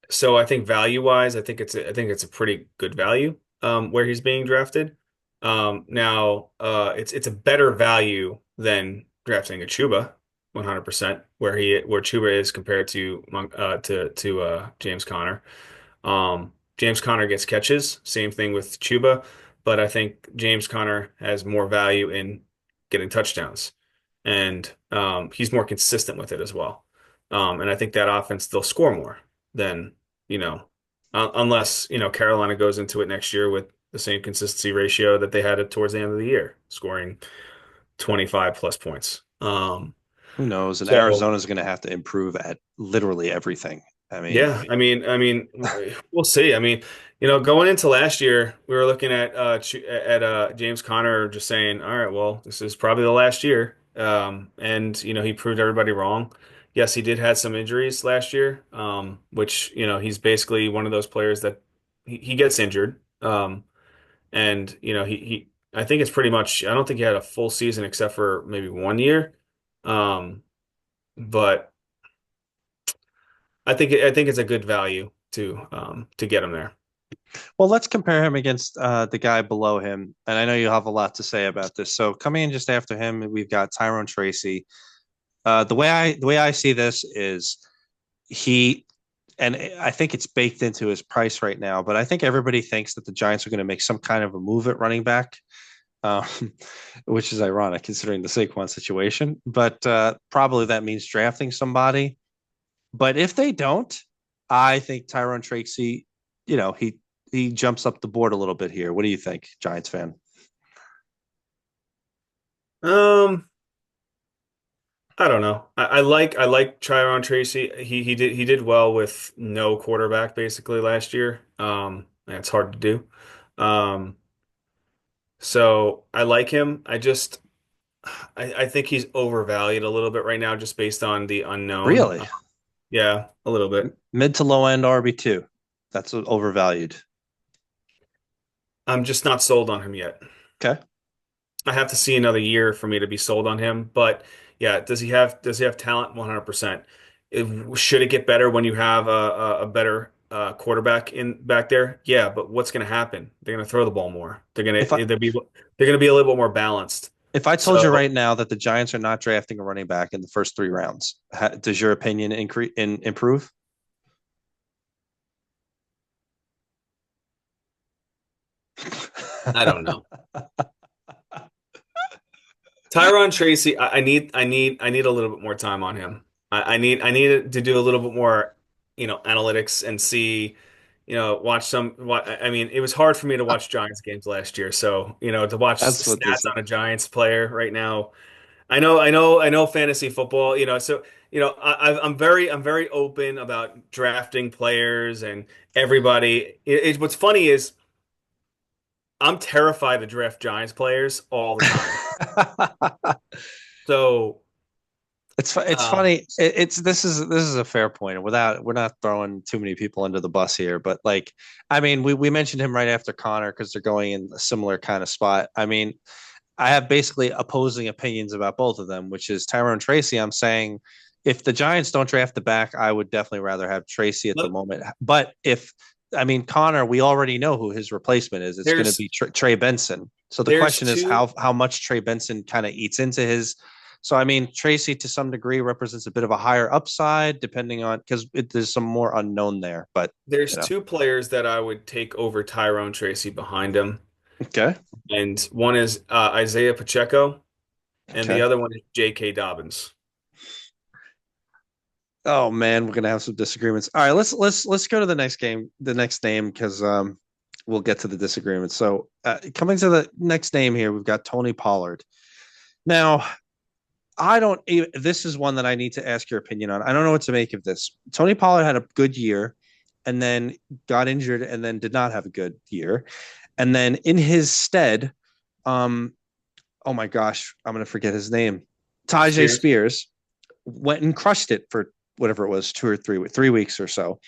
B: so I think value wise, I think it's a pretty good value where he's being drafted. Now it's a better value than drafting a Chuba 100% where Chuba is compared to James Conner. James Conner gets catches, same thing with Chuba, but I think James Conner has more value in getting touchdowns, and he's more consistent with it as well. And I think that offense they'll score more than you know, unless Carolina goes into it next year with the same consistency ratio that they had it towards the end of the year, scoring 25 plus points.
A: who knows? And
B: So
A: Arizona's going to have to improve at literally everything. I mean,
B: Yeah, I mean, we'll see. I mean, going into last year, we were looking at James Conner, just saying, all right, well, this is probably the last year. And he proved everybody wrong. Yes, he did have some injuries last year, which he's basically one of those players that he gets injured. And he I think it's pretty much. I don't think he had a full season except for maybe 1 year. Um, but. I think it's a good value to get him there.
A: well, let's compare him against the guy below him. And I know you have a lot to say about this. So coming in just after him, we've got Tyrone Tracy. The way I see this is he, and I think it's baked into his price right now. But I think everybody thinks that the Giants are going to make some kind of a move at running back, um, which is ironic considering the Saquon situation. But probably that means drafting somebody. But if they don't, I think Tyrone Tracy he jumps up the board a little bit here. What do you think, Giants fan?
B: Um, I don't know. I like Tryon Tracy. He did well with no quarterback basically last year. And it's hard to do. Um, so I like him. I think he's overvalued a little bit right now just based on the unknown.
A: Really?
B: Yeah, a little bit.
A: Mid to low end RB2. That's overvalued.
B: I'm just not sold on him yet.
A: Okay.
B: I have to see another year for me to be sold on him. But yeah, does he have talent? 100%. Should it get better when you have a better quarterback in back there? Yeah, but what's going to happen? They're going to throw the ball more.
A: If I
B: They're going to be a little bit more balanced.
A: if I told you
B: So
A: right now that the Giants are not drafting a running back in the first 3 rounds, does your opinion improve?
B: I don't know. Tyron Tracy, I need a little bit more time on him. I need to do a little bit more, analytics and see, watch some. I mean, it was hard for me to watch Giants games last year, so to watch
A: That's what
B: stats
A: this.
B: on a Giants player right now. I know fantasy football. So I'm very open about drafting players and everybody. What's funny is I'm terrified to draft Giants players all the time. So.
A: It's
B: Um,
A: funny. This is a fair point. Without we're not throwing too many people under the bus here, but like, I mean, we mentioned him right after Connor because they're going in a similar kind of spot. I mean, I have basically opposing opinions about both of them, which is Tyrone Tracy. I'm saying if the Giants don't draft the back, I would definitely rather have Tracy at the
B: look,
A: moment. But if I mean Connor, we already know who his replacement is. It's going to
B: there's
A: be Trey Benson. So the
B: there's
A: question is
B: two
A: how much Trey Benson kind of eats into his. So I mean Tracy to some degree represents a bit of a higher upside, depending on because there's some more unknown there. But
B: there's
A: you know,
B: two players that I would take over Tyrone Tracy behind him,
A: okay,
B: and one is Isaiah Pacheco, and the
A: okay.
B: other one is J.K. Dobbins.
A: Oh man, we're gonna have some disagreements. All right, let's go to the next game, the next name, because we'll get to the disagreements. So coming to the next name here, we've got Tony Pollard. Now, I don't. This is one that I need to ask your opinion on. I don't know what to make of this. Tony Pollard had a good year, and then got injured, and then did not have a good year, and then in his stead, um, oh my gosh, I'm gonna forget his name. Tajay
B: Spears.
A: Spears went and crushed it for whatever it was, 2 or 3 weeks or so.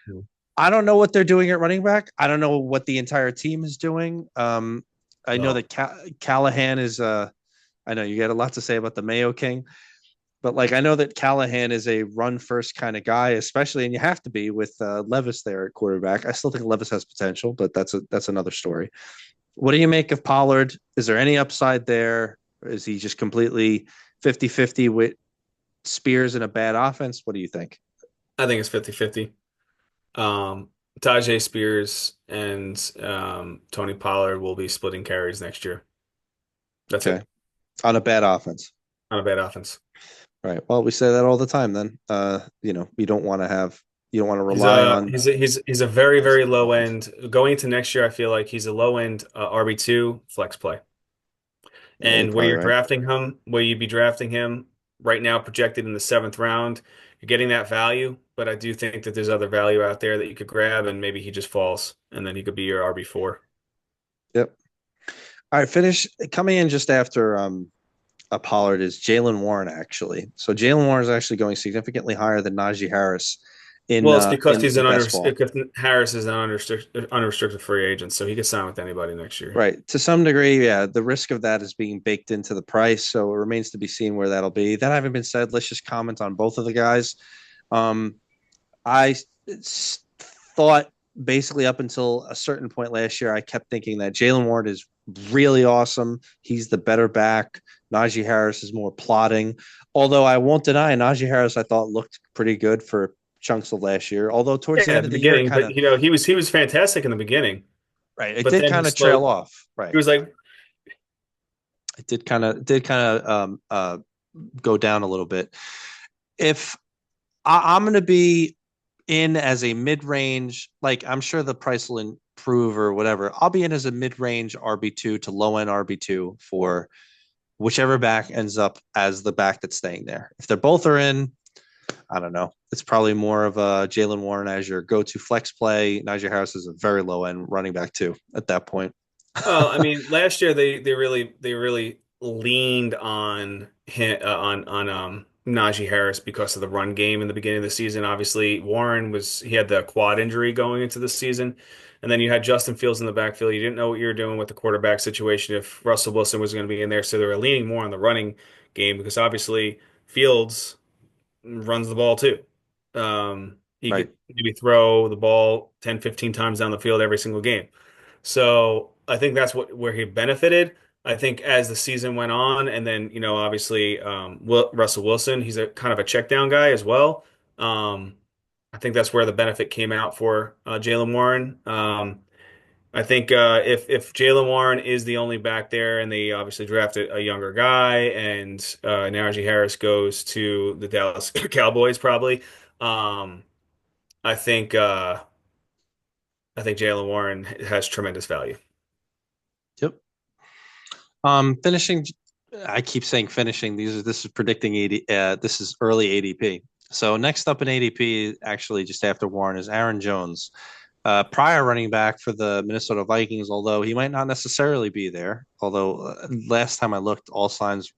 B: Hmm.
A: I don't know what they're doing at running back. I don't know what the entire team is doing. I know
B: Well,
A: that Callahan is. I know you got a lot to say about the Mayo King, but like I know that Callahan is a run first kind of guy, especially, and you have to be with Levis there at quarterback. I still think Levis has potential, but that's another story. What do you make of Pollard? Is there any upside there? Is he just completely 50-50 with Spears in a bad offense? What do you think?
B: I think it's 50-50. Um, Tajay Spears and Tony Pollard will be splitting carries next year. That's
A: Okay.
B: it.
A: On a bad offense.
B: Not a bad offense.
A: Right. Well, we say that all the time then. You don't want to
B: He's
A: rely
B: a
A: on
B: he's a, he's he's a very,
A: guys
B: very
A: in the
B: low
A: moment.
B: end. Going into next year, I feel like he's a low end RB2 flex play.
A: Yeah, you're
B: And
A: probably right.
B: where you'd be drafting him right now, projected in the seventh round, you're getting that value. But I do think that there's other value out there that you could grab, and maybe he just falls, and then he could be your RB4.
A: Yep. All right, finish coming in just after a Pollard is Jalen Warren actually. So Jalen Warren is actually going significantly higher than Najee Harris in
B: Well, it's
A: uh
B: because
A: in
B: he's
A: in best ball.
B: because Harris is an unrestricted free agent, so he could sign with anybody next year.
A: Right. To some degree, yeah, the risk of that is being baked into the price. So it remains to be seen where that'll be. That having been said, let's just comment on both of the guys. Um, I thought basically up until a certain point last year, I kept thinking that Jalen Warren is really awesome. He's the better back. Najee Harris is more plotting. Although I won't deny Najee Harris, I thought looked pretty good for chunks of last year. Although towards
B: Yeah,
A: the
B: at
A: end
B: the
A: of the year,
B: beginning,
A: kind
B: but
A: of
B: he was fantastic in the beginning,
A: right, it
B: but
A: did
B: then he
A: kind of trail
B: slowed.
A: off.
B: He
A: Right,
B: was like,
A: it did kind of go down a little bit. If I'm going to be in as a mid-range, like I'm sure the price will improve or whatever. I'll be in as a mid-range RB2 to low-end RB2 for whichever back ends up as the back that's staying there. If they're both are in, I don't know. It's probably more of a Jalen Warren as your go-to flex play. Najee Harris is a very low-end running back too at that point.
B: Well, I mean, last year they really leaned on Najee Harris because of the run game in the beginning of the season. Obviously, Warren was he had the quad injury going into the season, and then you had Justin Fields in the backfield. You didn't know what you were doing with the quarterback situation if Russell Wilson was going to be in there, so they were leaning more on the running game because obviously Fields runs the ball too. He
A: Right.
B: could maybe throw the ball 10, 15 times down the field every single game. So I think that's where he benefited. I think as the season went on, and then obviously Russell Wilson, he's a kind of a check down guy as well. Um, I think that's where the benefit came out for Jalen Warren. I think if Jalen Warren is the only back there, and they obviously drafted a younger guy, and Najee Harris goes to the Dallas Cowboys, probably. Um, I think Jalen Warren has tremendous value.
A: Yep. Finishing. I keep saying finishing. This is predicting AD. This is early ADP. So next up in ADP, actually just after Warren, is Aaron Jones, prior running back for the Minnesota Vikings. Although he might not necessarily be there. Although last time I looked, all signs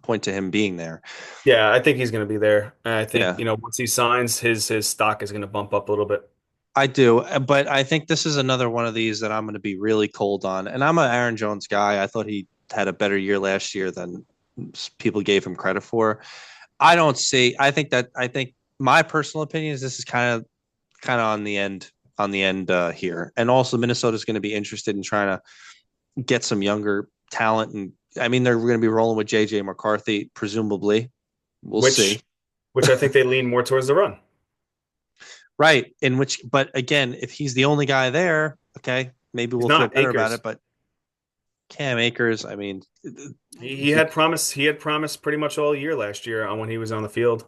A: point to him being there.
B: Yeah, I think he's going to be there. I think,
A: Yeah,
B: once he signs, his stock is going to bump up a little bit.
A: I do, but I think this is another one of these that I'm going to be really cold on. And I'm an Aaron Jones guy. I thought he had a better year last year than people gave him credit for. I don't see. I think my personal opinion is this is kind of on the end here. And also Minnesota's going to be interested in trying to get some younger talent. And I mean, they're going to be rolling with JJ McCarthy, presumably. We'll see.
B: which which I think they lean more towards the run.
A: Right. But again, if he's the only guy there, okay, maybe
B: He's
A: we'll feel
B: not
A: better about it.
B: Akers.
A: But Cam Akers, I mean,
B: He
A: he,
B: had promise. He had promised pretty much all year last year on when he was on the field.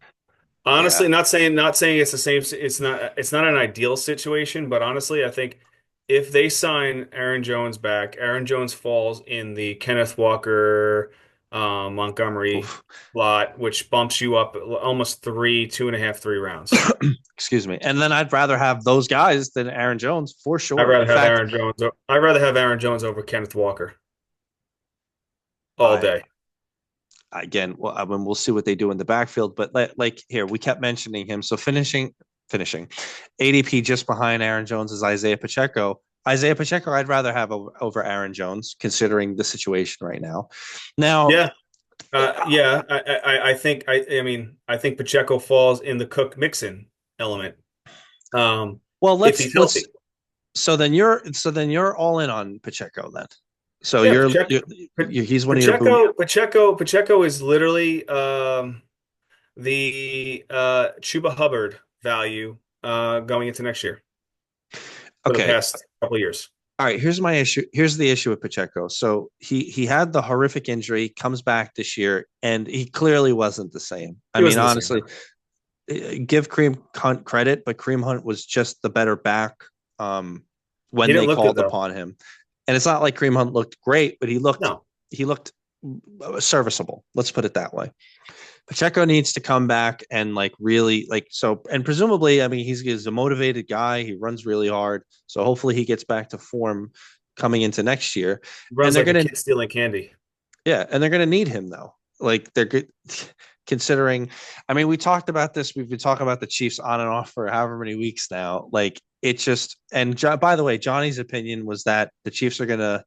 A: yeah.
B: Honestly, not saying it's the same. It's not an ideal situation, but honestly, I think if they sign Aaron Jones back, Aaron Jones falls in the Kenneth Walker, Montgomery
A: Oof.
B: lot, which bumps you up almost 2.5, 3 rounds.
A: Excuse me. And then I'd rather have those guys than Aaron Jones for
B: I'd
A: sure.
B: rather
A: In
B: have
A: fact,
B: Aaron Jones. I'd rather have Aaron Jones over Kenneth Walker all
A: I
B: day.
A: again, well, I mean, we'll see what they do in the backfield. But like here, we kept mentioning him. So finishing, ADP just behind Aaron Jones is Isaiah Pacheco. Isaiah Pacheco, I'd rather have over Aaron Jones, considering the situation right now. Now,
B: Yeah, yeah. I think Pacheco falls in the Cook Mixon element. Um,
A: well,
B: if he's
A: let's.
B: healthy.
A: So then you're all in on Pacheco then. So
B: Yeah,
A: he's one of your boot.
B: Pacheco is literally the Chuba Hubbard value going into next year for the
A: Okay.
B: past couple of years.
A: All right, here's my issue. Here's the issue with Pacheco. So he had the horrific injury, comes back this year, and he clearly wasn't the same. I
B: He
A: mean,
B: wasn't the same.
A: honestly, give Kareem Hunt credit, but Kareem Hunt was just the better back um,
B: He
A: when
B: didn't
A: they
B: look good
A: called
B: though.
A: upon him. And it's not like Kareem Hunt looked great, but
B: No,
A: he looked serviceable. Let's put it that way. Pacheco needs to come back and like really like so, and presumably, I mean, he's a motivated guy. He runs really hard, so hopefully he gets back to form coming into next year. And
B: runs
A: they're
B: like a
A: gonna,
B: kid stealing candy.
A: yeah, and they're gonna need him though. Like they're good, considering. I mean, we talked about this. We've been talking about the Chiefs on and off for however many weeks now. Like it just, and by the way, Johnny's opinion was that the Chiefs are gonna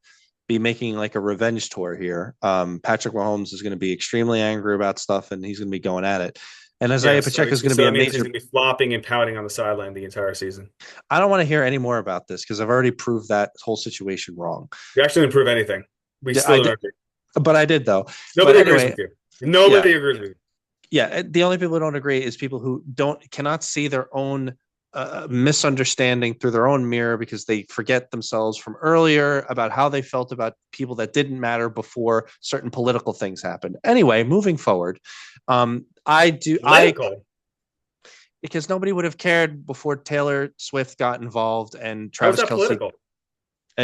A: be making like a revenge tour here. Patrick Mahomes is going to be extremely angry about stuff, and he's going to be going at it. And
B: Yeah,
A: Isaiah
B: so
A: Pacheco is going to
B: so
A: be a
B: that means he's
A: major.
B: gonna be flopping and pouting on the sideline the entire season.
A: I don't want to hear any more about this because I've already proved that whole situation wrong.
B: You actually didn't prove anything. We
A: I
B: still don't
A: did,
B: agree.
A: but I did though. But
B: Nobody agrees
A: anyway,
B: with you.
A: yeah,
B: Nobody agrees with you.
A: yeah. The only people who don't agree is people who cannot see their own misunderstanding through their own mirror because they forget themselves from earlier about how they felt about people that didn't matter before certain political things happened. Anyway, moving forward, I do. I
B: Political.
A: because nobody would have cared before Taylor Swift got involved and
B: How is that political?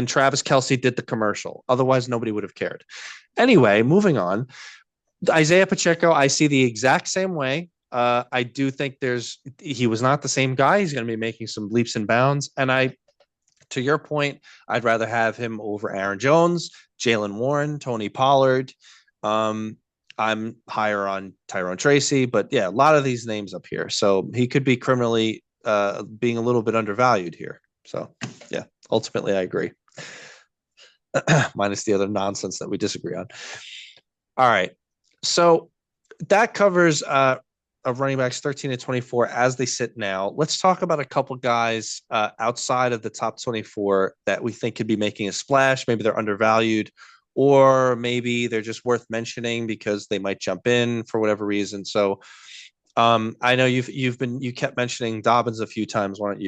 A: Travis Kelsey did the commercial. Otherwise, nobody would have cared. Anyway, moving on. Isaiah Pacheco, I see the exact same way. I do think he was not the same guy. He's going to be making some leaps and bounds. And to your point, I'd rather have him over Aaron Jones, Jalen Warren, Tony Pollard. Um, I'm higher on Tyrone Tracy, but yeah, a lot of these names up here. So he could be criminally being a little bit undervalued here. So yeah, ultimately I agree. Minus the other nonsense that we disagree on. All right. So that covers of running backs 13 to 24 as they sit now. Let's talk about a couple guys outside of the top 24 that we think could be making a splash. Maybe they're undervalued, or maybe they're just worth mentioning because they might jump in for whatever reason. So I know you kept mentioning Dobbins a few times. Why don't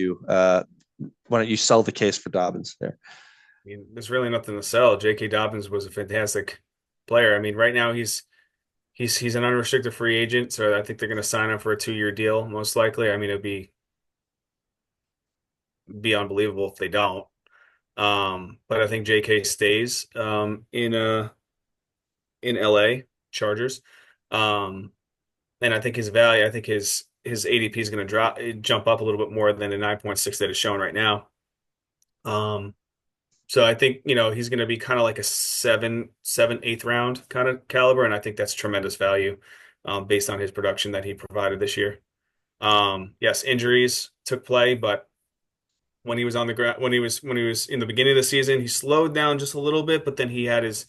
A: you sell the case for Dobbins there?
B: I mean, there's really nothing to sell. J.K. Dobbins was a fantastic player. I mean, right now he's an unrestricted free agent, so I think they're going to sign him for a 2-year deal, most likely. I mean, it'd be unbelievable if they don't. But I think J.K. stays in L.A. Chargers, and I think his value, I think his ADP is going to jump up a little bit more than the 9.6 that is shown right now. Um, So I think, he's going to be kind of like a eighth round kind of caliber, and I think that's tremendous value based on his production that he provided this year. Yes, injuries took play, but when he was on the ground, when he was in the beginning of the season, he slowed down just a little bit, but then he had his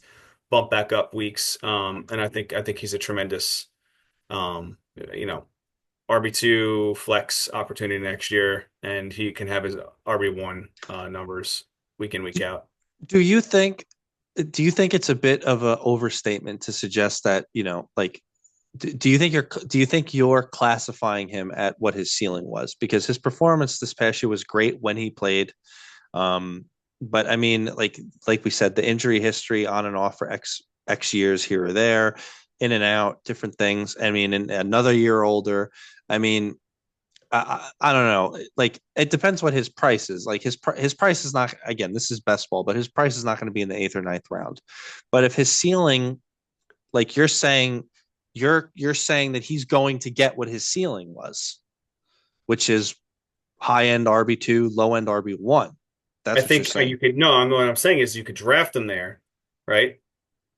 B: bump back up weeks. And I think he's a tremendous, um, you know, RB2 flex opportunity next year, and he can have his RB1 numbers week in, week out.
A: Do you think do you think it's a bit of an overstatement to suggest that, like do you think you're classifying him at what his ceiling was? Because his performance this past year was great when he played. Um, but I mean, like we said, the injury history on and off for X years here or there, in and out, different things. I mean, and another year older. I mean, I don't know. Like it depends what his price is. Like his price is not, again, this is best ball, but his price is not going to be in the eighth or ninth round. But if his ceiling, like you're saying that he's going to get what his ceiling was, which is high end RB2, low end RB1.
B: I
A: That's what you're
B: think
A: saying.
B: you could no, what I'm saying is you could draft him there, right?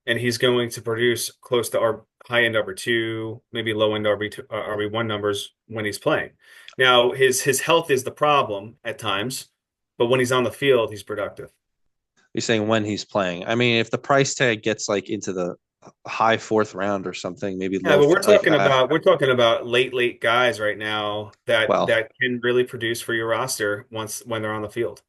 B: And he's going to produce close to our high end RB2, maybe low end RB2, RB1 numbers when he's playing. Now his health is the problem at times, but when he's on the field, he's productive.
A: You're saying when he's playing. I mean, if the price tag gets like into the high fourth round or something, maybe
B: Yeah, but
A: like
B: we're talking about late guys right now that
A: well,
B: that can really produce for your roster once when they're on the field.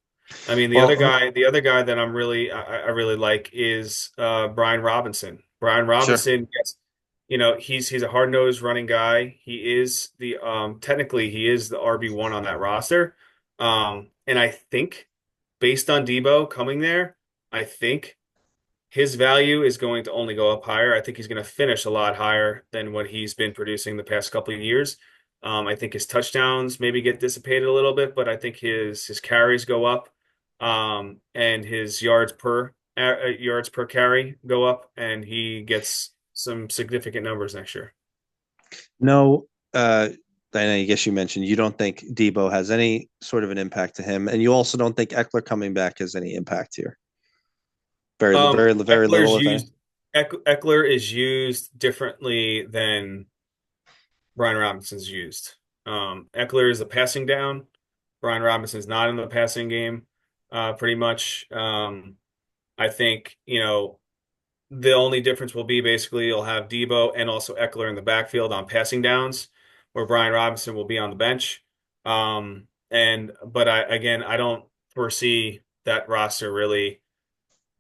B: I mean,
A: well,
B: the other guy that I really like is Brian Robinson. Brian
A: sure.
B: Robinson, yes, he's a hard-nosed running guy. He is the technically he is the RB1 on that roster. And I think based on Debo coming there, I think his value is going to only go up higher. I think he's going to finish a lot higher than what he's been producing the past couple of years. I think his touchdowns maybe get dissipated a little bit, but I think his carries go up, and his yards per carry go up, and he gets some significant numbers next year.
A: No, I guess you mentioned you don't think Debo has any sort of an impact to him, and you also don't think Eckler coming back has any impact here. Very little,
B: Eckler's
A: if any.
B: used Eckler is used differently than Brian Robinson's used. Eckler is a passing down. Brian Robinson's not in the passing game, pretty much. I think, the only difference will be basically you'll have Debo and also Eckler in the backfield on passing downs, where Brian Robinson will be on the bench. But I don't foresee that roster really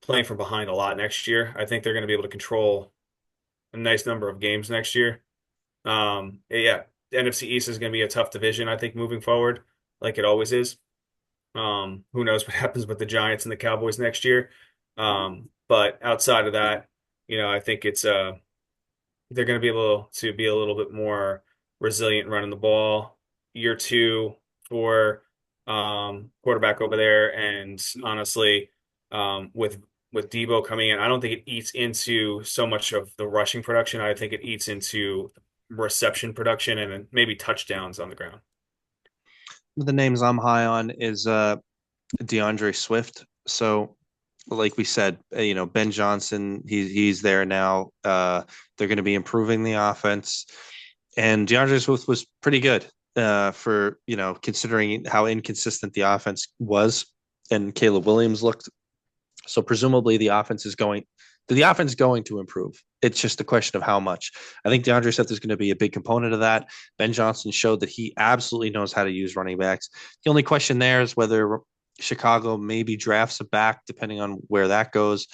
B: playing from behind a lot next year. I think they're going to be able to control a nice number of games next year. Yeah, the NFC East is going to be a tough division, I think, moving forward, like it always is. Who knows what happens with the Giants and the Cowboys next year? But outside of that, I think it's they're going to be able to be a little bit more resilient running the ball. year two for quarterback over there. And honestly, with Debo coming in, I don't think it eats into so much of the rushing production. I think it eats into reception production and then maybe touchdowns on the ground.
A: The names I'm high on is DeAndre Swift. So, like we said, Ben Johnson, he's there now. They're going to be improving the offense, and DeAndre Swift was pretty good for considering how inconsistent the offense was, and Caleb Williams looked. So presumably the offense is going to improve. It's just a question of how much. I think DeAndre Swift is going to be a big component of that. Ben Johnson showed that he absolutely knows how to use running backs. The only question there is whether Chicago maybe drafts a back, depending on where that goes.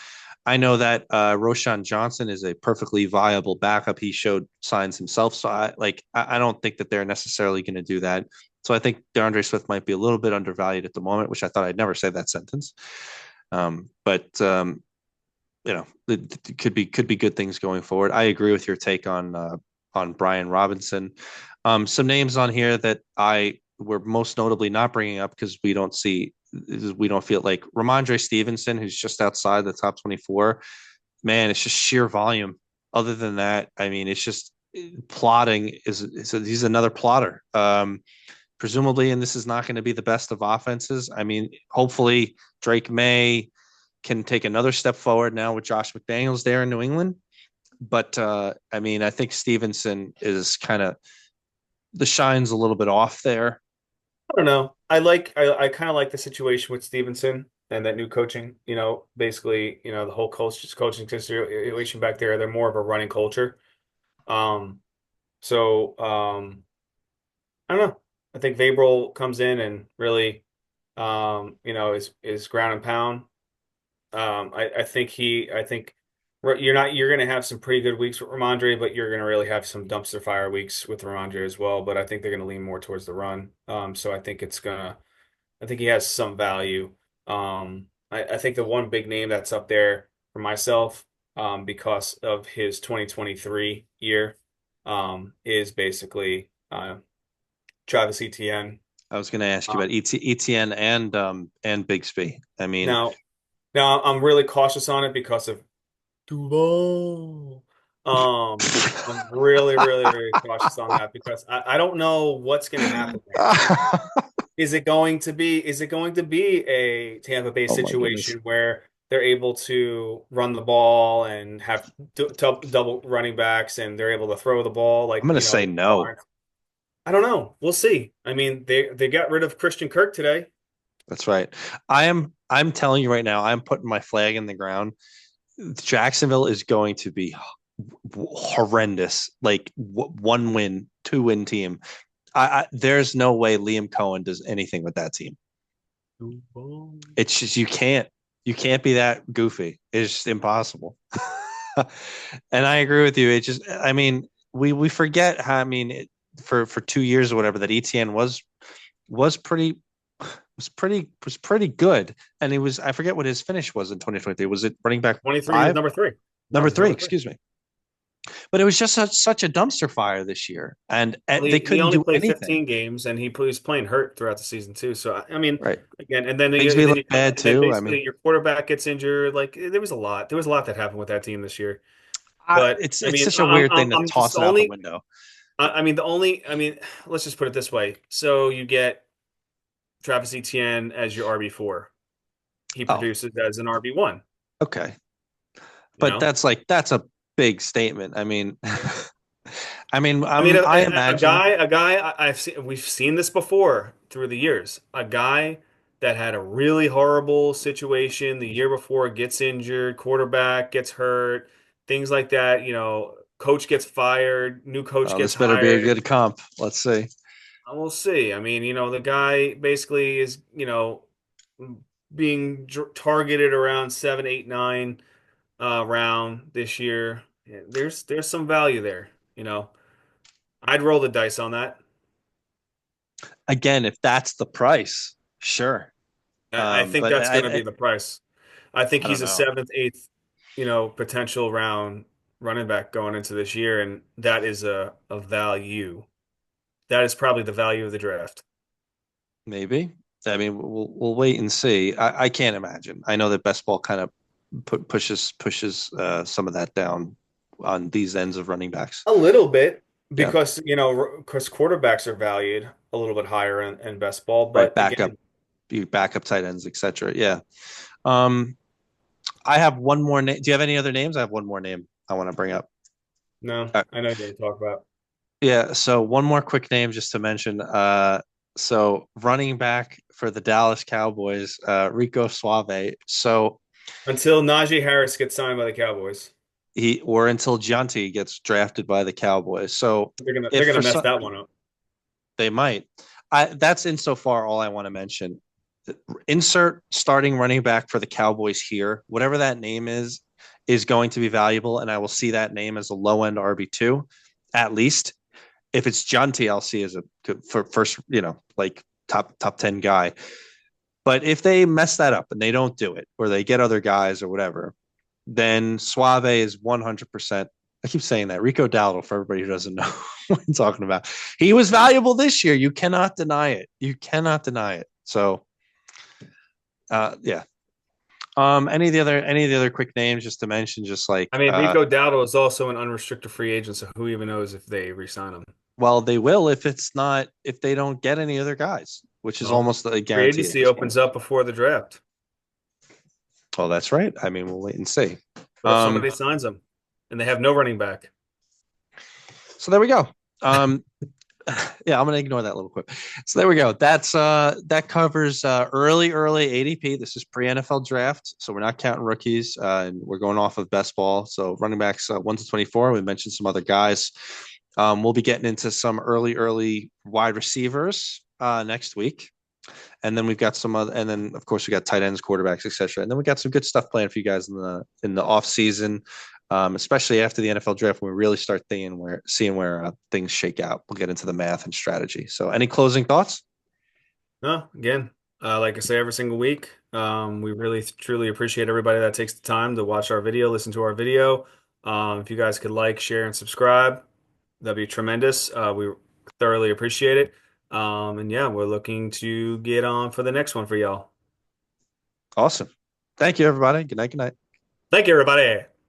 A: I know that Roshan Johnson is a perfectly viable backup. He showed signs himself, so I don't think that they're necessarily going to do that. So I think DeAndre Swift might be a little bit undervalued at the moment, which I thought I'd never say that sentence. But it could be good things going forward. I agree with your take on Brian Robinson. Some names on here that I were most notably not bringing up because we don't feel like Ramondre Stevenson, who's just outside the top 24. Man, it's just sheer volume. Other than that, I mean, it's just plotting he's another plotter. Presumably, and this is not going to be the best of offenses. I mean, hopefully Drake May can take another step forward now with Josh McDaniels there in New England. But I mean, I think Stevenson is kind of the shine's a little bit off there.
B: I don't know. I kind of like the situation with Stevenson and that new coaching. Basically, the whole coaching situation back there. They're more of a running culture. Um, I don't know. I think Vrabel comes in and really, is ground and pound. I think you're going to have some pretty good weeks with Ramondre, but you're going to really have some dumpster fire weeks with Ramondre as well. But I think they're going to lean more towards the run. So I think he has some value. I think the one big name that's up there for myself, because of his 2023 year, is basically Travis Etienne.
A: I was going to ask you
B: Um,
A: about ETN and Bigsby. I mean,
B: now, now I'm really cautious on it because of Duval. I'm really, really, really cautious on that because I don't know what's going to happen there. Is it going to be a Tampa Bay
A: oh my goodness,
B: situation where they're able to run the ball and have double running backs and they're able to throw the ball
A: I'm
B: like,
A: going to say no.
B: Lawrence? I don't know. We'll see. I mean, they got rid of Christian Kirk today.
A: That's right. I'm telling you right now, I'm putting my flag in the ground. Jacksonville is going to be horrendous. Like one win, two-win team. There's no way Liam Cohen does anything with that team.
B: Duval.
A: It's just you can't be that goofy. It's just impossible. And I agree with you. It just I mean we forget how for 2 years or whatever that ETN was pretty good, and he was I forget what his finish was in 2023. Was it running back
B: 23 was
A: five?
B: number three. No,
A: Number
B: he's
A: three,
B: number three.
A: excuse me. But it was just such a dumpster fire this year, and
B: Well,
A: they
B: he
A: couldn't
B: only
A: do
B: played
A: anything.
B: 15 games and he was playing hurt throughout the season too. So I mean,
A: Right.
B: again, and then
A: Bigsby
B: then you
A: looked
B: come
A: bad
B: and then
A: too. I
B: basically
A: mean,
B: your quarterback gets injured. Like there was a lot. There was a lot that happened with that team this year. But I
A: it's
B: mean,
A: such a weird thing to
B: I'm just
A: toss
B: the
A: it out the
B: only.
A: window.
B: I mean, let's just put it this way. So you get Travis Etienne as your RB4. He
A: Oh,
B: produces as an RB1.
A: okay.
B: You
A: But
B: know,
A: that's a big statement. I mean,
B: I mean,
A: I imagine.
B: a guy we've seen this before through the years. A guy that had a really horrible situation the year before gets injured, quarterback gets hurt, things like that. Coach gets fired, new coach
A: Oh,
B: gets
A: this better be a
B: hired.
A: good comp. Let's see.
B: We'll see. I mean, the guy basically is, being targeted around 7, 8, 9 round this year. Yeah, there's some value there. I'd roll the dice on that.
A: Again, if that's the price, sure.
B: I think
A: But
B: that's going to be the price. I think
A: I don't
B: he's a
A: know.
B: seventh, eighth, potential round running back going into this year, and that is a value. that is probably the value of the draft.
A: Maybe. I mean, we'll wait and see. I can't imagine. I know that best ball kind of pushes some of that down on these ends of running backs.
B: A little bit
A: Yeah,
B: because, because quarterbacks are valued a little bit higher in best ball.
A: right.
B: But again,
A: Backup tight ends, etc. Yeah. Um, I have one more name. Do you have any other names? I have one more name I want to bring up.
B: no,
A: Uh,
B: I know you talk about.
A: yeah. So one more quick name just to mention. So running back for the Dallas Cowboys, Rico Suave. So
B: Until Najee Harris gets signed by the Cowboys,
A: or until Gianti gets drafted by the Cowboys. So
B: they're
A: if
B: gonna
A: for
B: mess
A: some
B: that one up.
A: they might. That's insofar all I want to mention. Insert starting running back for the Cowboys here. Whatever that name is going to be valuable, and I will see that name as a low end RB2 at least. If it's Gianti, I'll see as a for first, like top 10 guy. But if they mess that up and they don't do it, or they get other guys or whatever, then Suave is 100%. I keep saying that. Rico Dowdle, for everybody who doesn't know what I'm talking about. He was valuable this year. You cannot deny it. You cannot deny it. So, yeah. Any of the other quick names just to mention, just like
B: I mean, Rico Dowdle is also an unrestricted free agent, so who even knows if they re-sign him?
A: well, they will if they don't get any other guys, which is
B: Well,
A: almost a
B: free
A: guarantee at
B: agency
A: this point.
B: opens up before the draft.
A: Oh, that's right. I mean, we'll wait and see.
B: What if
A: Um,
B: somebody signs him and they have no running back?
A: so there we go. Um, yeah, I'm gonna ignore that little quick. So there we go. That covers early ADP. This is pre NFL draft, so we're not counting rookies, and we're going off of best ball. So running backs 1 to 24. We mentioned some other guys. We'll be getting into some early wide receivers next week, and then we've got some other, and then of course we got tight ends, quarterbacks, etc. And then we got some good stuff planned for you guys in the off season, especially after the NFL draft when we really start seeing where things shake out. We'll get into the math and strategy. So, any closing thoughts?
B: No, again, like I say every single week, we really truly appreciate everybody that takes the time to watch our video, listen to our video. If you guys could like, share, and subscribe, that'd be tremendous. We thoroughly appreciate it. And yeah, we're looking to get on for the next one for y'all.
A: Awesome. Thank you, everybody. Good night. Good night.
B: Thank you, everybody.